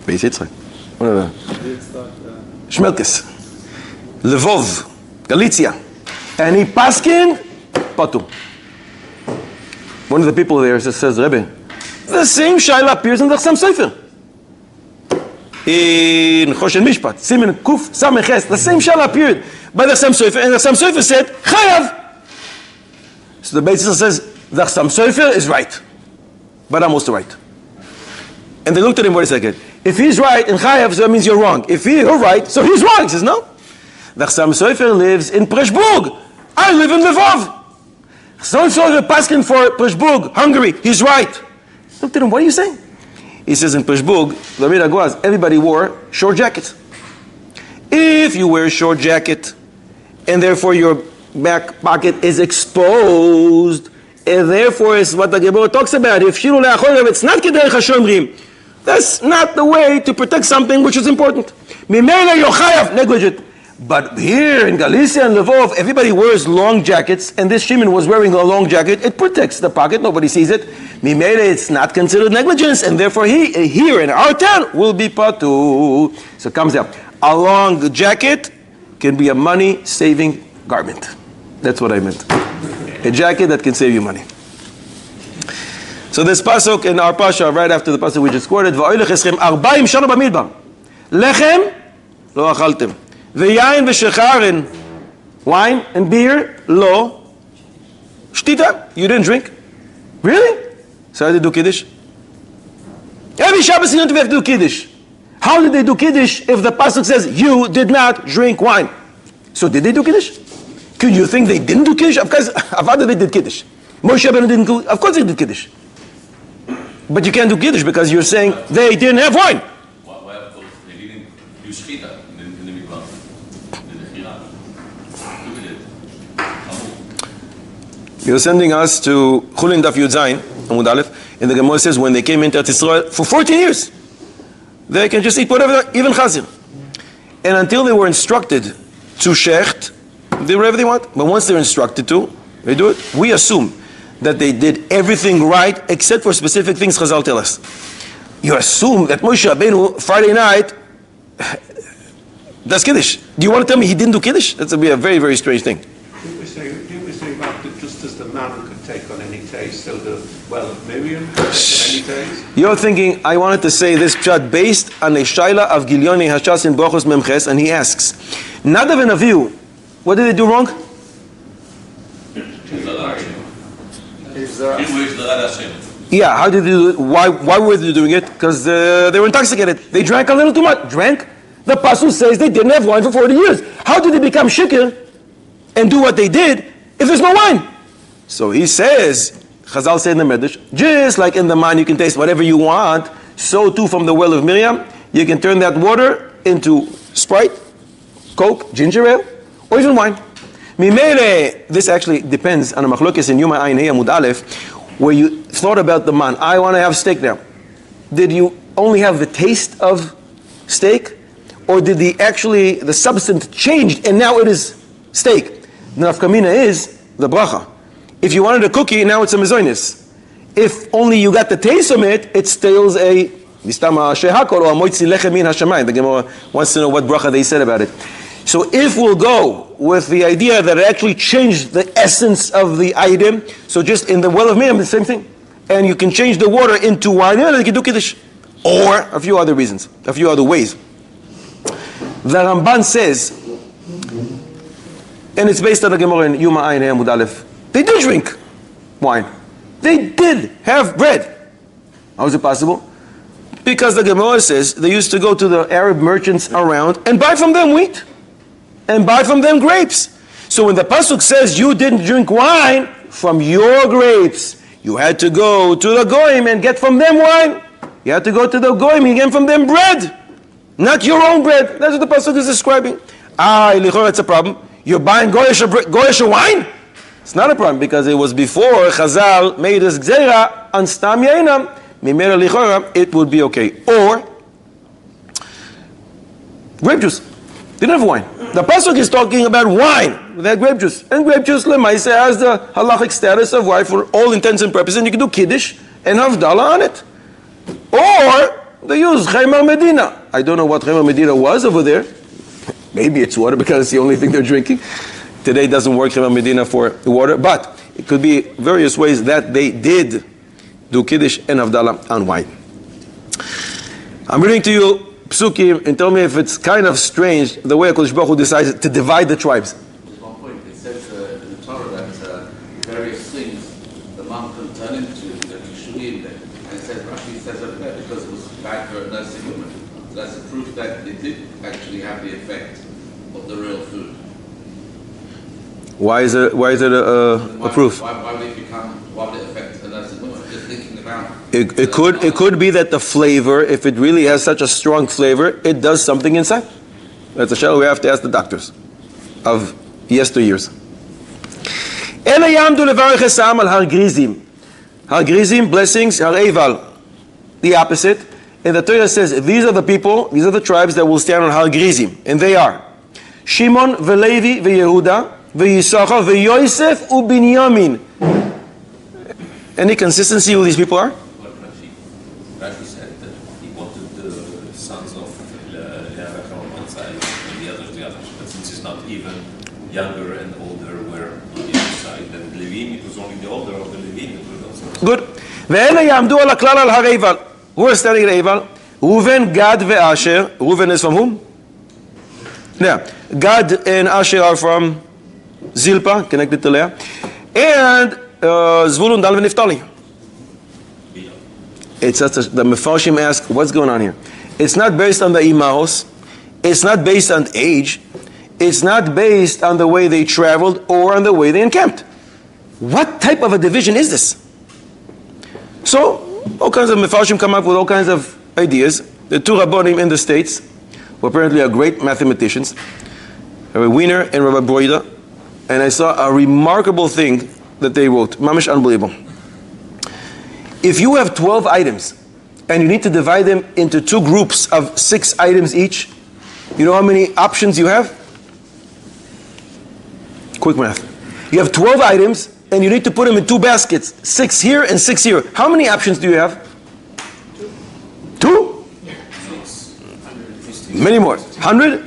Beis Yitzchak. What are the? Shmelkes. Lvov. Galicia. And he paskin Patu. One of the people there says, Rebbe, the same Shaila appears in the Chassam Sofer. In Choshen Mishpat, Simen Kuf Sameches, the same Shaila appeared by the Chassam Sofer, and the Chassam Sofer said, Chayav. So the Beis Yitzchak says, the Chassam Sofer is right, but I'm also right. And they looked at him, wait a second, If he's right in Chayav, so that means you're wrong. If you're right, so he's wrong. He says, no. The Chassam Sofer lives in Preshburg. I live in Lvov. So-and-so is paskin for Preshburg, Hungary. He's right. Looked at him, what are you saying? He says in Preshburg, the Rida was, everybody wore short jackets. If you wear a short jacket, and therefore your back pocket is exposed, and therefore is what the Gemara talks about. If shiru le'achorav, it's not kederech hashomrim. That's not the way to protect something which is important. Mimela yochayav, negligent. But here in Galicia and Lvov, everybody wears long jackets, and this Shimon was wearing a long jacket. It protects the pocket, nobody sees it. Mimela, it's not considered negligence, and therefore he, here in our town, will be patu. So it comes out. A long jacket can be a money-saving garment. That's what I meant. A jacket that can save you money. So this pasuk in our pasha, right after the pasuk we just quoted, "Va'olech eschem 40 shana b'midbar, lechem lo achaltem, ve'yain v'shechar, wine and beer lo shtita." You didn't drink, really? So how did they do kiddush? Every Shabbos you have to do kiddush. How did they do kiddush if the pasuk says you did not drink wine? So did they do kiddush? Could you think they didn't do kiddush? Of course, they did kiddush. Moshe Rabbeinu didn't do. Of course they did kiddush. But you can't do kiddush because you're saying they didn't have wine. Why of course they didn't do shchita in the mikvah, in the chira? Look at it. You're sending us to Chulin Daf Yud Zayin, Amud Aleph, and the Gemara says when they came into Eretz Yisrael for 14 years, they can just eat whatever, even chazir. And until they were instructed to shecht, they do whatever they want. But once they're instructed to, they do it. We assume that they did everything right except for specific things Chazal tell us. You assume that Moshe Rabbeinu, Friday night, does Kiddush. Do you want to tell me he didn't do Kiddush? That's going to be a very, very strange thing. Didn't we say about that just as the man could take on any taste, so the well of Miriam could take on any taste? You're thinking, I wanted to say this pshat based on a shaila of Gilyoni Hashas in Bochos Memches, and he asks, Nadav and Avihu, what did they do wrong? Yeah, how did they do it? Why were they doing it? Because they were intoxicated. They drank a little too much. Drank? The Pasuk says they didn't have wine for 40 years. How did they become shikr and do what they did if there's no wine? So he says, Chazal said in the Medrash, just like in the man you can taste whatever you want, so too from the well of Miriam, you can turn that water into Sprite, Coke, ginger ale, or even wine. Mimele, this actually depends on a machlokes in Yuma Ayin Hey Amud Aleph, where you thought about the man. I want to have steak now. Did you only have the taste of steak, or did the substance changed and now it is steak? The nafkamina is the bracha. If you wanted a cookie, now it's a mezonis. If only you got the taste of it, it steals a mistama shehakol or a moitzi lechem min hashamayim. The Gemara wants to know what bracha they said about it. So if we'll go with the idea that it actually changed the essence of the item, so just in the well of Miriam, the same thing. And you can change the water into wine, and you can do kiddush. Or a few other reasons, a few other ways. The Ramban says, and it's based on the Gemara in Yuma Ayin Amud Aleph, they did drink wine. They did have bread. How is it possible? Because the Gemara says they used to go to the Arab merchants around and buy from them wheat. And buy from them grapes. So when the Pasuk says you didn't drink wine from your grapes, you had to go to the Goyim and get from them wine. You had to go to the Goyim and get from them bread. Not your own bread. That's what the Pasuk is describing. That's a problem. You're buying Goyish wine? It's not a problem because it was before Chazal made this Gzeira on Stam Yainam. Mimera Lichora, it would be okay. Or grape juice. They didn't have wine. The Pasuk is talking about wine. They had grape juice. And grape juice, Lemaisa, has the halachic status of wine for all intents and purposes. And you can do Kiddush and Havdalah on it. Or they use Chaymer Medina. I don't know what Chaymer Medina was over there. Maybe it's water because it's the only thing they're drinking. Today doesn't work Chaymer Medina for water. But it could be various ways that they did do Kiddush and Havdalah on wine. I'm reading to you Psukim and tell me if it's kind of strange the way HaKadosh Baruch Hu decided to divide the tribes. At one point it says in the Torah that various things the mountain turned into the Kishurim, and it says Rashi says that because it was bad for a nursing human. effect of the real food? Why is it a proof? Why would it affect? And that's just thinking about. It could be that the flavor, if it really has such a strong flavor, it does something inside. That's a shell we have to ask the doctors of yesteryears. Ela yamdu levarech esam al har grizim. Har grizim, blessings, har eval, the opposite. And the Torah says, these are the people, these are the tribes that will stand on har grizim. And they are Shimon, Velevi, Veyehuda, Veyisachar, Veyosef, Ubinyamin. Any consistency who these people are? What Rashi said that he wanted the sons of Niagara on one side and the others the other. But since it's not even, younger and older were on the other side, then Levim, it was only the older of the Levim that were also. Good. Ve'ele yamdu ala klal al har eval. Who is standing at eval? Reuven, Gad, ve'Asher. Reuven is from whom? Yeah. Gad and Asher are from Zilpa, connected to Leah. And Zvulun, Dan, and Naphtali. It's just the Mefarshim ask, what's going on here? It's not based on the imahos. It's not based on age. It's not based on the way they traveled or on the way they encamped. What type of a division is this? So, all kinds of Mefarshim come up with all kinds of ideas. The two Rabbonim in the States, who apparently are great mathematicians, Rabbi Wiener and Rabbi Broida, and I saw a remarkable thing that they wrote. Mamish unbelievable. If you have 12 items, and you need to divide them into two groups of 6 items each, you know how many options you have? Quick math. You have 12 items, and you need to put them in 2 baskets. 6 here and 6 here. How many options do you have? 2? Many more. 100?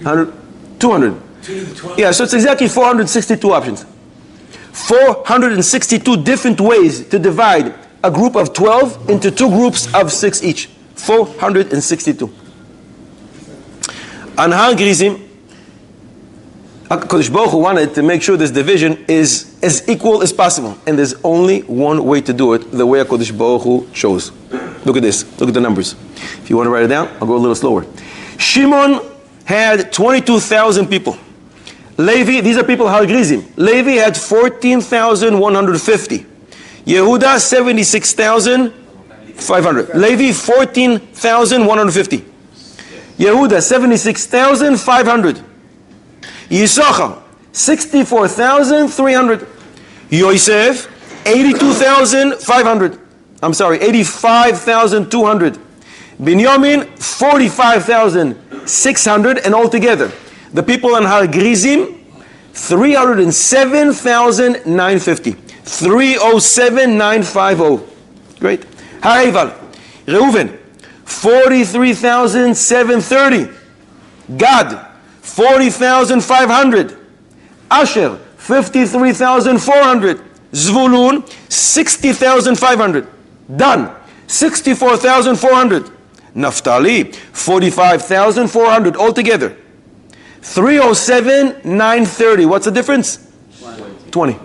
100? 200. Yeah, so it's exactly 462 options. 462 different ways to divide a group of 12 into 2 groups of 6 each. 462. On Har Grizim, HaKadosh Baruch Hu wanted to make sure this division is as equal as possible. And there's only one way to do it, the way HaKadosh Baruch Hu chose. Look at this. Look at the numbers. If you want to write it down, I'll go a little slower. Shimon had 22,000 people. Levi, these are people Har Grizim. Levi had 14,150. Yehuda, 76,500. Levi, 14,150. Yehuda, 76,500. Yisachar, 64,300. Yosef, 82,500. I'm sorry, 85,200. Binyamin, 45,600, and altogether, the people in Har Grizim, 307,950. 307,950. Great. Har Eval, Reuven, 43,730. Gad, 40,500. Asher, 53,400. Zvulun, 60,500. Dan, 64,400. Naphtali, 45,400 altogether. 307,930. What's the difference? 20.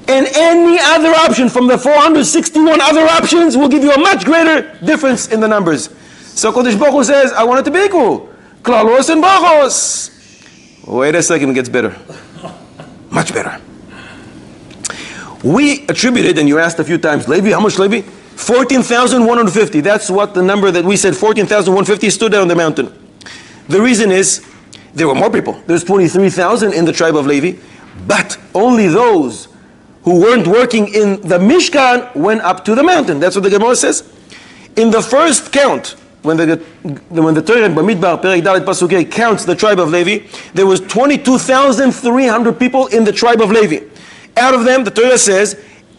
And any other option from the 461 other options will give you a much greater difference in the numbers. So Kodesh Baruch Hu says, I want it to be equal. Klalos and Bachos. Wait a second, it gets better. Much better. We attributed, and you asked a few times, Levi, how much Levi? 14,150. That's what the number that we said, 14,150 stood down on the mountain. The reason is, there were more people. There's 23,000 in the tribe of Levi, but only those who weren't working in the Mishkan went up to the mountain. That's what the Gemara says. In the first count, when the Torah in Bamidbar, Perek Dalet Pasuk counts the tribe of Levi, there was 22,300 people in the tribe of Levi. Out of them, the Torah says,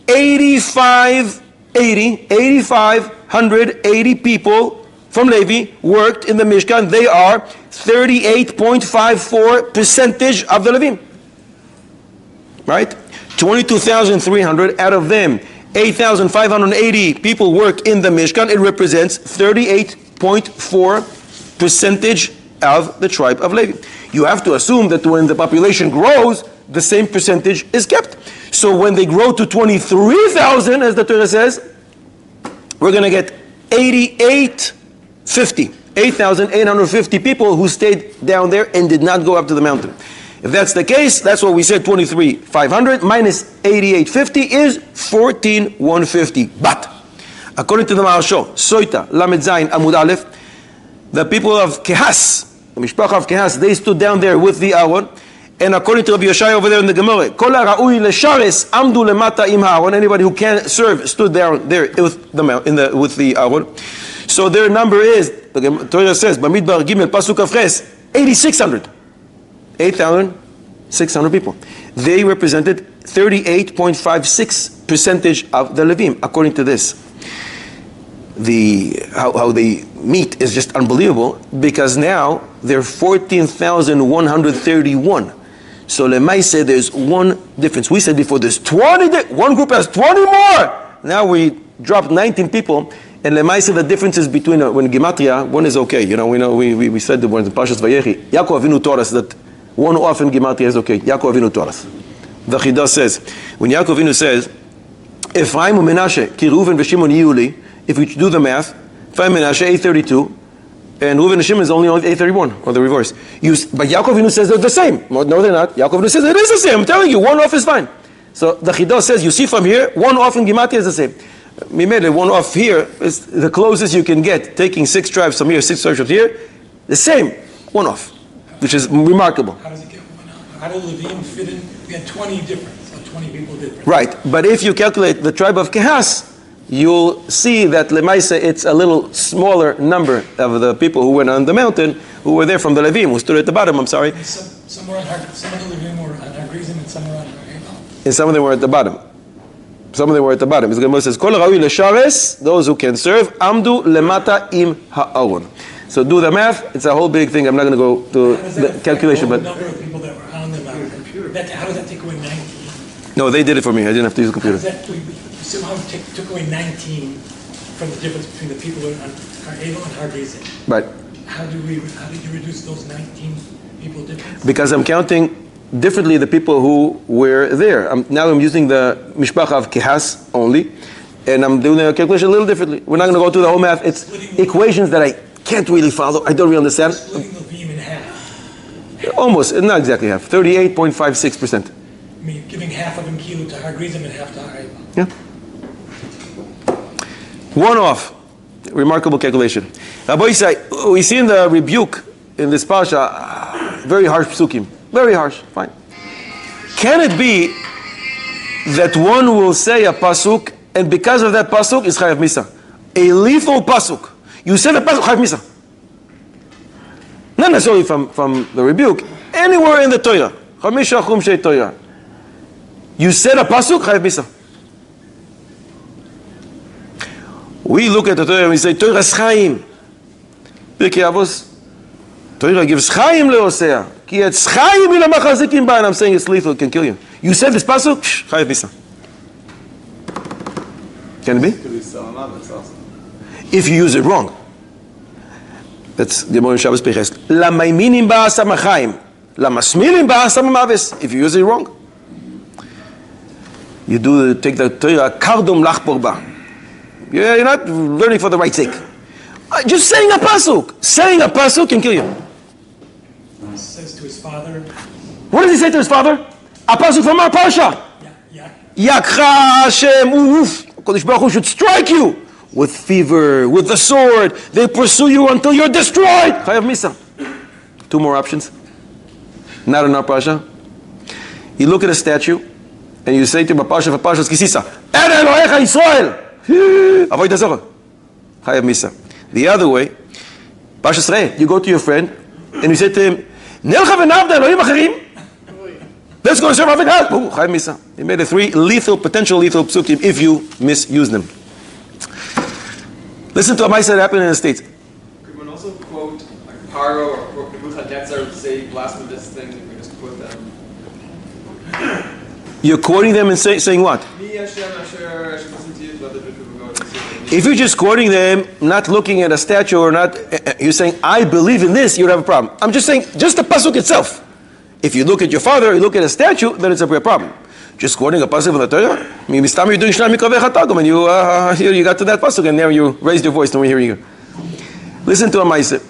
8,580 people from Levi worked in the Mishkan. They are 38.54% of the Levim. Right? 22,300, out of them, 8,580 people work in the Mishkan. It represents 38.4% of the tribe of Levi. You have to assume that when the population grows, the same percentage is kept. So when they grow to 23,000, as the Torah says, we're going to get 88.50 8,850 people who stayed down there and did not go up to the mountain. If that's the case, that's what we said, 23,500 minus 8,850 is 14,150. But, according to the Maharsho, Soita, Lamed Zayin, Amud Aleph, the people of Kehas, the Mishpacha of Kehas, they stood down there with the Aaron, and according to Rabbi Yoshai over there in the Gemara, Kol ha'ra'ui leshares amdu lemata im ha'aron. Anybody who can serve stood down there with the Aaron. So their number is, the Torah says, Bamidbar Gimel Pasuk Avches, 8,600. 8,600 people. They represented 38.56% of the Levim, according to this. How they meet is just unbelievable, because now they're 14,131. So Lemaise, there's one difference. We said before there's 20, one group has 20 more. Now we dropped 19 people, and Lemaise, the difference is between, when Gematria, one is okay. We said the words in Parshas Vayechi. Yaakov Avinu taught us that one off in Gematria is okay. Yaakov Avinu taught us. The Chidah says, when Yaakov Avinu says, Ephraim u'Menashe, ki Reuven v'Shimon yiyuli, if we do the math, Ephraim Menashe 832, and Reuven and Shimon is only 831, or the reverse. But Yaakov Avinu says they're the same. No, they're not. Yaakov Avinu says it is the same. I'm telling you, one off is fine. So the Chidah says, you see from here, one off in Gematria is the same. Mimele, one off here is the closest you can get, taking 6 tribes from here, 6 tribes from here, the same, one off, which is remarkable. How does it get one off? How do Levim fit in? We had 20 different, so 20 people different. Right, but if you calculate the tribe of Kehas, you'll see that Lemaise, it's a little smaller number of the people who went on the mountain, who were there from the Levim, who stood at the bottom, I'm sorry. Some of the Levim were on Har Gerizim and some were on Har Ebal. And some of them were at the bottom. Some of them were at the bottom. His Gemara says, Kol ha'ra'ui leshares, those who can serve, amdu lemata im ha'aron. So do the math. It's a whole big thing. I'm not going to go to the calculation, but the number of people that were on the mountain. How does that take away 19? no, they did it for me. I didn't have to use a computer. Somehow took away 19 from the difference between the people who are on Har Ebal and Har Gerizim. Right. How did you reduce those 19 people difference? Because I'm counting differently the people who were there. Now I'm using the Mishpacha of Kehas only, and I'm doing the calculation a little differently. We're not going to go through the whole math. It's equations that I can't really follow. I don't really understand. Splitting Levim in half. Almost, not exactly half. 38.56%. I mean, giving half of them kilo to Har Gerizim and half to Har Ebal. Yeah. One off. Remarkable calculation. Rabbi Yisai, we see in the rebuke in this parsha, very harsh psukim. Very harsh. Fine. Can it be that one will say a pasuk, and because of that pasuk is chayav misa? A lethal pasuk. You said a pasuk, chayav misa. Not necessarily from the rebuke. Anywhere in the Torah. Chamisha chumshei Torah. You said a pasuk, chayav misa. We look at the Torah and we say, Torah is chaim. Pirkei Avos, Torah gives chaim leosea. Ki etz chaim ila machazikim ba, and I'm saying it's lethal, it can kill you. You said this pasuk, chayav misa. Can it be? If you use it wrong. That's the Gemara in Shabbos Peches. La maiminim ba asam chaim. La masmilim ba asam maves. If you use it wrong. You take the Torah, kardom lachpor ba. You're not learning for the right sake. Just saying a pasuk. Saying a pasuk can kill you. He says to his father. What does he say to his father? A pasuk from our parsha. Yakcha Hashem uf. Kodesh Baruch Hu should strike you with fever, with the sword. They pursue you until you're destroyed. Chayav misa. 2 more options. Not in our parsha. You look at a statue and you say to him a parsha kisisa. Ere Elohecha Yisrael. Avoid the Zohar. Chayav misa. The other way, Parshas Re'eh, you go to your friend and you say to him, Nelcha v'navda Elohim acherim. Let's go and serve Aved Had. Chayav misa. He made 3 potential lethal psukim if you misuse them. Listen to a ma'aseh that happened in the States. Could one also quote like Paro or Nebuchadnezzar to say blasphemous things if we just quote them? You're quoting them and saying what? If you're just quoting them, not looking at a statue or not, you're saying, I believe in this, you'd have a problem. I'm just saying, just the pasuk itself. If you look at your father, you look at a statue, then it's a problem. Just quoting a pasuk from the Torah, you're doing Shnai Mikravei Chatagum, and you got to that pasuk, and now you raised your voice, and we're hearing you. Listen to a Maise.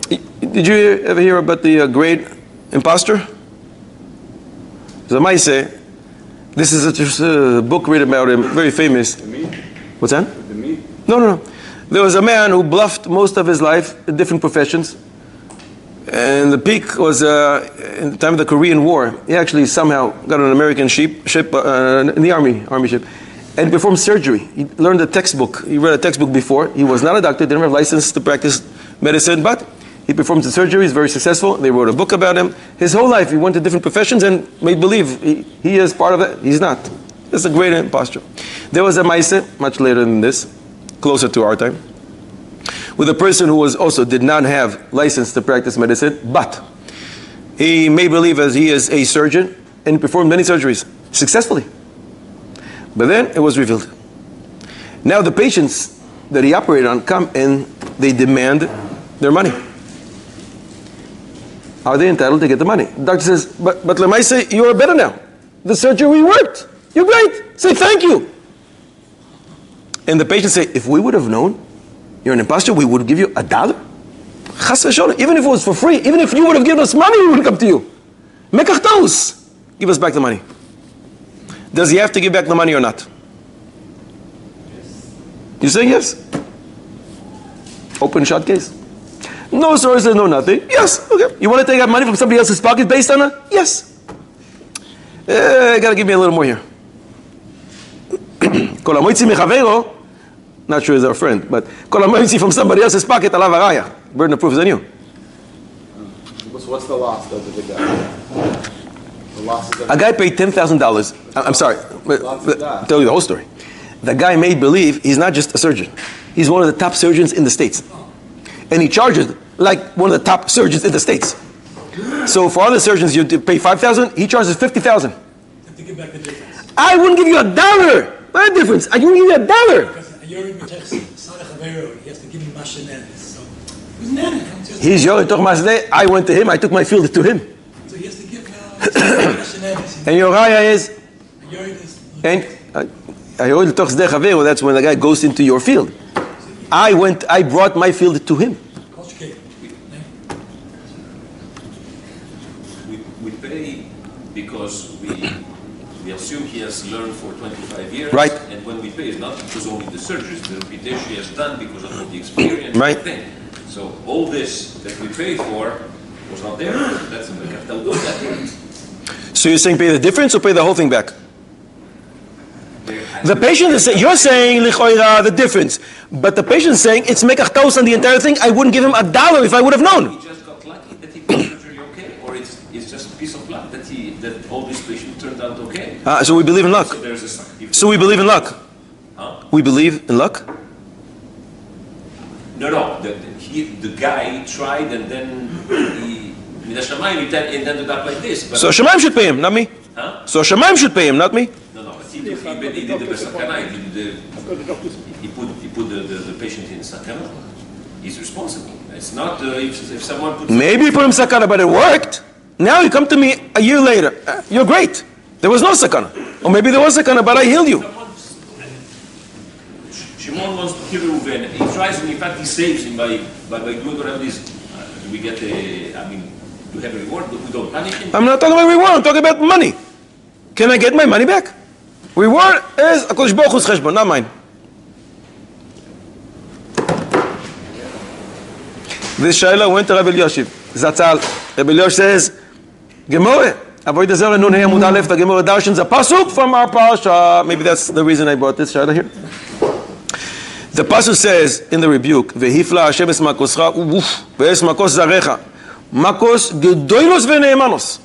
Did you ever hear about the great impostor? There's a Maise. This is a book written about him, very famous. The meat? What's that? The meat? No. There was a man who bluffed most of his life in different professions. And the peak was in the time of the Korean War. He actually somehow got on an American ship in the army ship, and performed surgery. He learned a textbook. He read a textbook before. He was not a doctor, didn't have a license to practice medicine, but he performed the surgery. He's very successful. They wrote a book about him. His whole life he went to different professions and made believe he is part of it. He's not. It's a great imposture. There was a Maise, much later than this, closer to our time, with a person who also did not have license to practice medicine, but he made believe as he is a surgeon and performed many surgeries successfully. But then it was revealed. Now the patients that he operated on come and they demand their money. Are they entitled to get the money? The doctor says, but Lemaise, you're better now. The surgery worked. You're great. Say thank you. And the patients say, if we would have known you're an impostor, we would give you $1. Chas v'sholem. Even if it was for free, even if you would have given us money, we would come to you. Mekach tos. Give us back the money. Does he have to give back the money or not? Yes. You saying yes? Open shut case. No sources, no nothing. Yes. Okay. You want to take out money from somebody else's pocket based on it? Yes. Gotta give me a little more here. Not sure he's our friend, but from somebody else's pocket, alav haraya. Burden of proof is on you. What's the loss though to the guy? The loss is a guy paid $10,000. I'm sorry, I'll tell you the whole story. The guy made believe he's not just a surgeon. He's one of the top surgeons in the States. And he charges like one of the top surgeons in the States. So for other surgeons, you pay $5,000, he charges $50,000. To give back the difference. I wouldn't give you $1. What difference? I wouldn't give you $1. Because he has to give me mashanen. So who's nanny? He's Yored Toch Masdeh. I went to him. I took my field to him. So he has to give mashanen. And Yoraya is. And Yored Toch Masdeh Chavero. That's when the guy goes into your field. I brought my field to him. We pay because we assume he has learned for 25 years. Right. And when we pay, it's not because only the surgeries, the reputation he has done because of all the experience. Right. Thing. So all this that we paid for was not there. That's in the capital good. So you're saying pay the difference or pay the whole thing back? The patient is saying, you're saying lichoira, the difference. But the patient is saying it's mekach tos on the entire thing. I wouldn't give him $1 if I would have known. He just got lucky that he got surgery okay, or it's just a piece of luck that all this patient turned out okay. So we believe in luck. So we believe in luck. Huh? We believe in luck. No. The guy tried and then he ended up like this. But So Shemaim should pay him, not me. Huh? So Shemaim should pay him, not me. No. But he did the sakana. He put the patient in sakana. He's responsible. It's not if someone puts. Maybe you put him sakana, but it worked. Now you come to me a year later. You're great. There was no sakana. Or maybe there was sakana, but I healed you. Shimon wants to kill Reuven. He tries, and in fact, he saves him by doing whatever this. We get do we have a reward, but we don't punish him? I'm not talking about reward. I'm talking about money. Can I get my money back? Reward is a Kodesh Baruch Hu's cheshbon, not mine. This Shaila went to Rabbi Elyashiv. Zatzal. Rabbi Elyashiv says, Gemore, avoid Zara Nun Hey Amud Aleph. The Gemore darshans a pasuk from our parasha. Maybe that's the reason I brought this Shaila here. The pasuk says in the rebuke, "Vehifla Hashem es makoscha ve'es makos zarecha, makos gedolos ve'neemanos,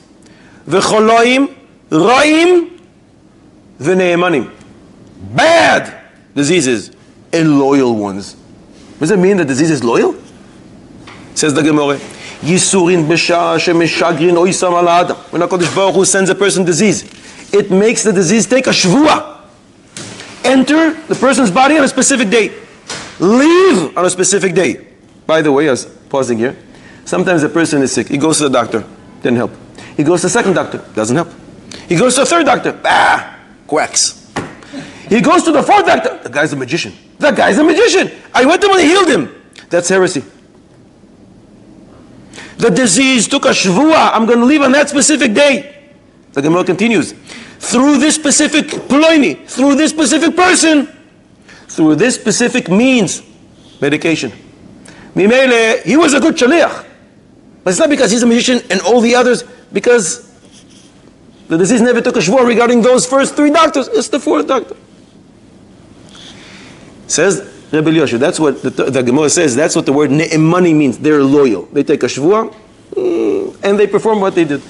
ve'choloim ra'im ve'neemanim." Bad diseases and loyal ones. Does it mean that disease is loyal? Says the Gemara, Yisurin b'shah shemeshagrin oisam al adam. When HaKadosh Baruch Hu sends a person disease, it makes the disease take a shvua. Enter the person's body on a specific day. Leave on a specific day. By the way, I was pausing here. Sometimes a person is sick. He goes to the doctor. Didn't help. He goes to the second doctor. Doesn't help. He goes to the third doctor. Quacks. He goes to the fourth doctor. The guy's a magician. I went to him and he healed him. That's heresy. The disease took a shvua. I'm going to leave on that specific day. The Gemara continues. Through this specific ploini, through this specific person, through this specific means, medication. Mimele, he was a good shaliach. But it's not because he's a magician and all the others, because the disease never took a shvua regarding those first 3 doctors. It's the 4th doctor. Says Rebbe Yoshu, that's what the Gemara says, that's what the word ne'emani means. They're loyal. They take a shvua and they perform what they did.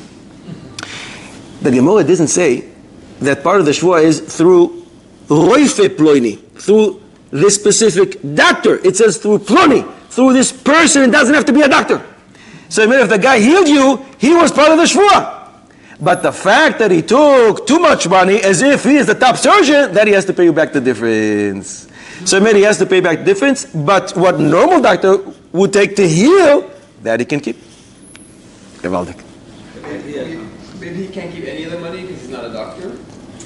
The Gemara doesn't say that part of the shvua is through roife ploini, through this specific doctor. It says through ploni, through this person. It doesn't have to be a doctor. So if the guy healed you, he was part of the shvua. But the fact that he took too much money as if he is the top surgeon, that he has to pay you back the difference. So maybe he has to pay back the difference, but what normal doctor would take to heal, that he can keep. Gewaldig. Maybe he can't keep any of the money because he's not a doctor.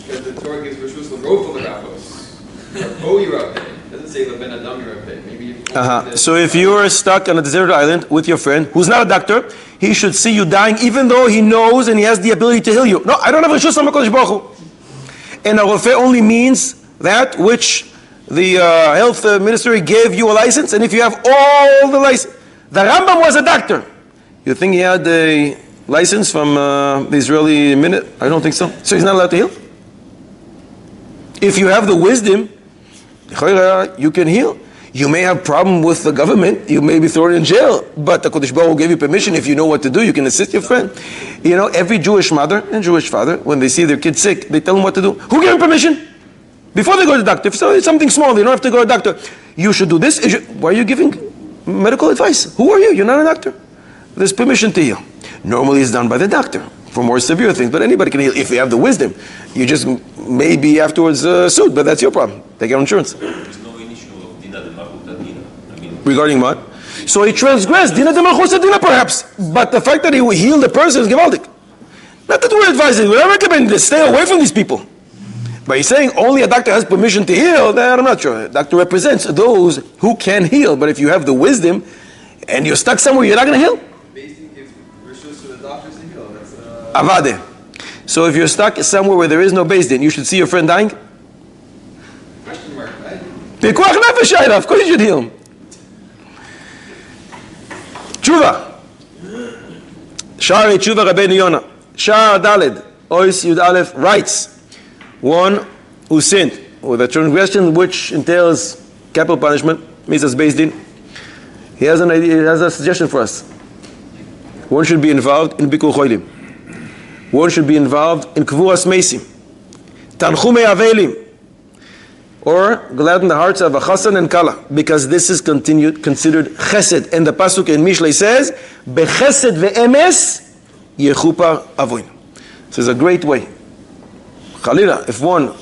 Because the Torah gives Rishus L'Rof L'Rafos. Or Yerapeh. It doesn't say L'Ben Adam Yerapeh. Maybe. So if you are stuck on a deserted island with your friend, who's not a doctor, he should see you dying even though he knows and he has the ability to heal you. No, I don't have Rishus HaKadosh Baruch Hu. And a Rofeh only means that which the health ministry gave you a license, and if you have all the license. The Rambam was a doctor. You think he had a license from the Israeli minute? I don't think so. So he's not allowed to heal? If you have the wisdom, you can heal. You may have problem with the government. You may be thrown in jail. But the Kodesh Baruch Hu gave you permission. If you know what to do, you can assist your friend. You know, every Jewish mother and Jewish father, when they see their kid sick, they tell them what to do. Who gave them permission? Before they go to the doctor. If it's something small, they don't have to go to the doctor. You should do this. Why are you giving medical advice? Who are you? You're not a doctor. There's permission to heal. Normally it's done by the doctor for more severe things, but anybody can heal if you have the wisdom. You just may be afterwards sued, but that's your problem. Take your insurance. There's no issue of Dina de Malchuta Dina. I mean, regarding what? So he transgressed Dina de Malchuta Dina perhaps, but the fact that he healed the person is gewaldig. Not that we're advising, we're recommending this. Stay away from these people. But he's saying only a doctor has permission to heal, then I'm not sure. A doctor represents those who can heal, but if you have the wisdom and you're stuck somewhere, you're not going to heal. Basically gives Rishus to the doctors to heal. That's Avade. So if you're stuck somewhere where there is no base, then you should see your friend dying? question mark, right? Pikuach nefesh hayra, of course you should heal him. Tshuva. Sha'arei Tshuva Rabbeinu Yonah. Sha'ar Daled, Ois Yud Aleph writes, one who sinned with a transgression which entails capital punishment, means as based in. He has an idea, he has a suggestion for us. One should be involved in Bikur Cholim. One should be involved in Kvuras Mesim. Tanchumei Avelim. Or gladden the hearts of a Chassan and Kala. Because this is considered Chesed. And the Pasuk in Mishlei says, Bechesed ve'emes yechupar avoin. This is a great way. Chalila, if one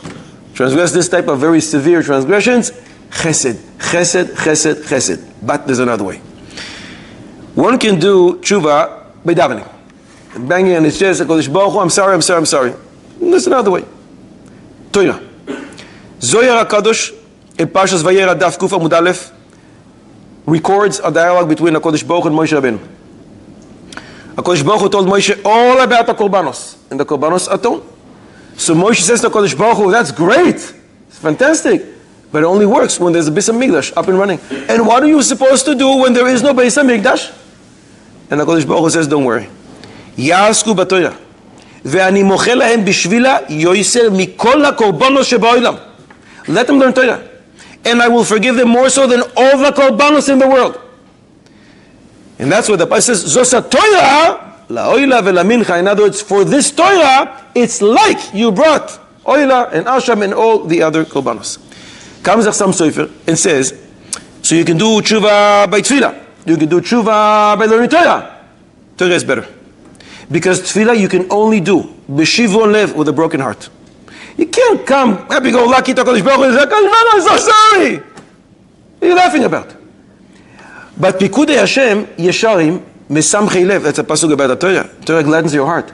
transgress this type of very severe transgressions, chesed, chesed, chesed, chesed. But there's another way. One can do tshuva by davening. Banging on his chest, HaKadosh Baruch Hu, I'm sorry, I'm sorry, I'm sorry. There's another way. Torah. Zohar HaKadosh, in Parshas Vayera, Daf Kuf Amud Aleph, records a dialogue between HaKadosh Baruch Hu and Moshe Rabbeinu. HaKadosh Baruch Hu told Moshe all about the Korbanos. And the Korbanos atone. So Moshe says to HaKadosh Baruch Hu, that's great, it's fantastic, but it only works when there's a Beis HaMikdash up and running. And what are you supposed to do when there is no Beis HaMikdash? And HaKadosh Baruch Hu says, don't worry. Ya'asku b'Torah, ve'ani mochel lahem b'shvila yoiser mikol ha'korbanos she'ba'olam. Let them learn Torah, and I will forgive them more so than all the korbanos in the world. And that's what the Pasuk says, Zosa Torah, la'oila ve'lamincha. In other words, for this Torah, it's like you brought oila and asham and all the other korbanos. Comes Achsam Sofer and says, so you can do tshuva by tefillah. You can do tshuva by learning Torah. Torah is better. Because tefillah you can only do b'shivon lev, with a broken heart. You can't come happy-go-lucky to HaKadosh Baruch Hu and say, I'm so sorry. What are you laughing about? But Pikudei Hashem Yesharim Mesamchei Lev. That's a pasuk about the Torah. Torah gladdens your heart.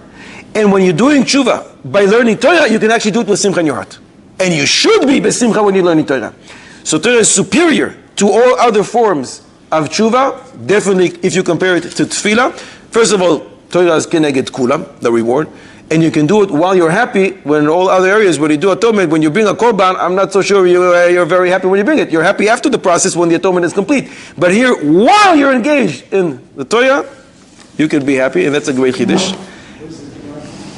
And when you're doing tshuva by learning Torah, you can actually do it with simcha in your heart. And you should be besimcha when you're learning Torah. So Torah is superior to all other forms of tshuva, definitely if you compare it to tefillah. First of all, Torah is keneged kulam, the reward. And you can do it while you're happy, when in all other areas where you do atonement, when you bring a korban, I'm not so sure you're very happy when you bring it. You're happy after the process when the atonement is complete. But here, while you're engaged in the Torah, you can be happy, and that's a great chiddush.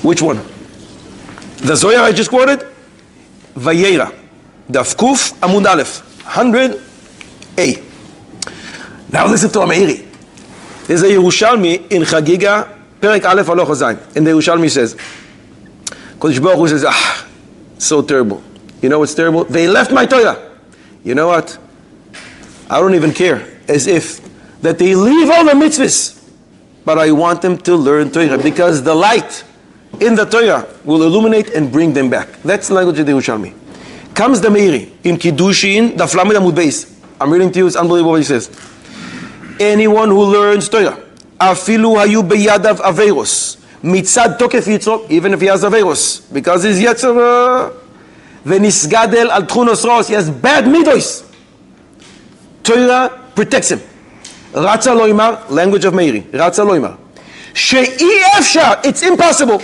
Which one? The Zohar I just quoted? Vayera. Daf Kuf Amud Aleph. 100a. Now listen to Ameiri. There's a Yerushalmi in Chagiga, Perek Aleph Aloch Zayin. And the Yerushalmi says, Kodesh Baruch Hu says, so terrible. You know what's terrible? They left my Torah. You know what? I don't even care. As if that they leave all the mitzvahs. But I want them to learn Torah, because the light in the Torah will illuminate and bring them back. That's the language of the Yerushalmi. Comes the Meiri in Kiddushin, Daf Lamed Amud Beis. I'm reading to you, it's unbelievable what he says. Anyone who learns Torah, afilu hayu beyadav averos, mitzad tokef yitzro, even if he has averos, because he's yetzer venisgadel al tchunos ros, he has bad midos. Torah protects him. Ratza loimar, language of Meiri. Ratza loimar. She'i efshar, it's impossible.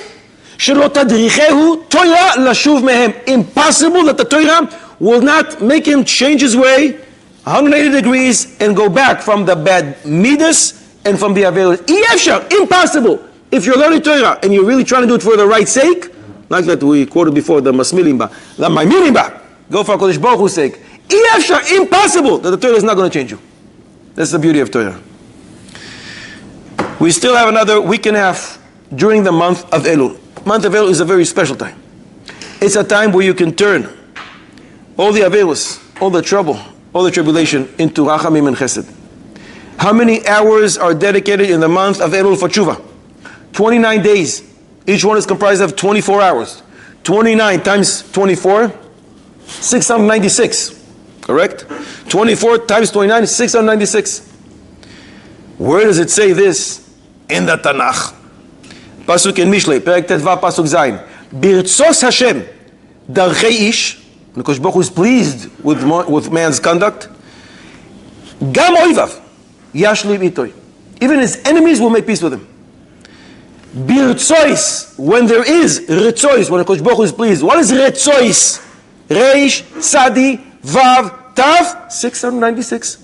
Shelo tadrichehu Torah lashuv mehem. Impossible that the Torah will not make him change his way 180 degrees and go back from the bad midas and from the averos. Efshar, impossible. If you're learning Torah and you're really trying to do it for the right sake, like that we quoted before, the masmilimba, the maimilimba, go for Kodesh Baruch Hu's sake. Efshar, impossible that the Torah is not going to change you. That's the beauty of Torah. We still have another week and a half during the month of Elul. Month of Elul is a very special time. It's a time where you can turn all the averus, all the trouble, all the tribulation into rachamim and chesed. How many hours are dedicated in the month of Elul for tshuva? 29 days. Each one is comprised of 24 hours. 29 times 24, 696. Correct? 24 times 29 is 696. Where does it say this? In the Tanakh. Pasuk in Mishlei, Perek Tetvav, Pasuk Zayin. Birtzos Hashem, darchei ish, because Baruch Hu is pleased with man's conduct. Gam oivav, yashlim itoy. Even his enemies will make peace with him. Birtzois, when there is ritzois, when Baruch Hu is pleased. What is ritzois? Reish, Sadi, Vav, Tav, 696.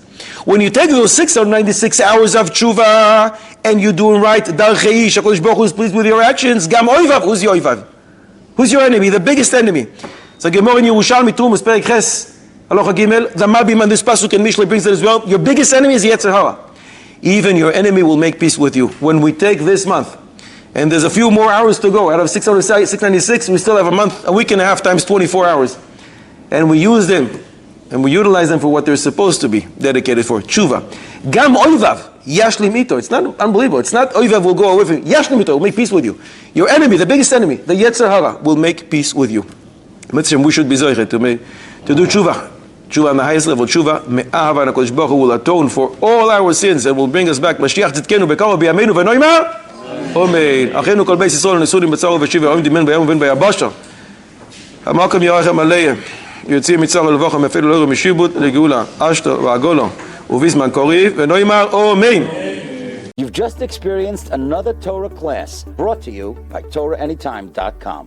When you take those 696 hours of tshuva and you're doing right, darchei ish, HaKadosh Baruch Hu is pleased with your actions. Gam oivav, who's your oivav? Who's your enemy? The biggest enemy. So Gemara in Yerushalmi Tumas Perek Ches Halacha Gimel. The Mabim on this pasuk and Mishlei brings it as well. Your biggest enemy is Yetzer Hara. Even your enemy will make peace with you. When we take this month, and there's a few more hours to go out of 696, we still have a week and a half times 24 hours, and we use them and we utilize them for what they're supposed to be dedicated for. Tshuva. Gam oivav yashlim ito. It's not unbelievable. It's not oivav will go away from you. Yashlim ito will make peace with you. Your enemy, the biggest enemy, the Yetzer Hara, will make peace with you. We should be zoichet to do tshuva. Tshuva on the highest level. Tshuva me'ahava, and HaKadosh Baruch Hu will atone for all our sins and will bring us back. Mashiach tzidkenu bekaro b'yameinu v'noimar. Amen. Achenu kol beis Yisrael nesurim b'tzaro v'shiv v'ayom dimen v'yom v'en v'yabasha. Hamalkam yarachem aleim. יוצאים מצר לבוכם אפילו לא משיבות לגאולה אשתו ועגולו ובזמן קוריב ונאמר אמן. You've just experienced another Torah class brought to you by TorahAnytime.com.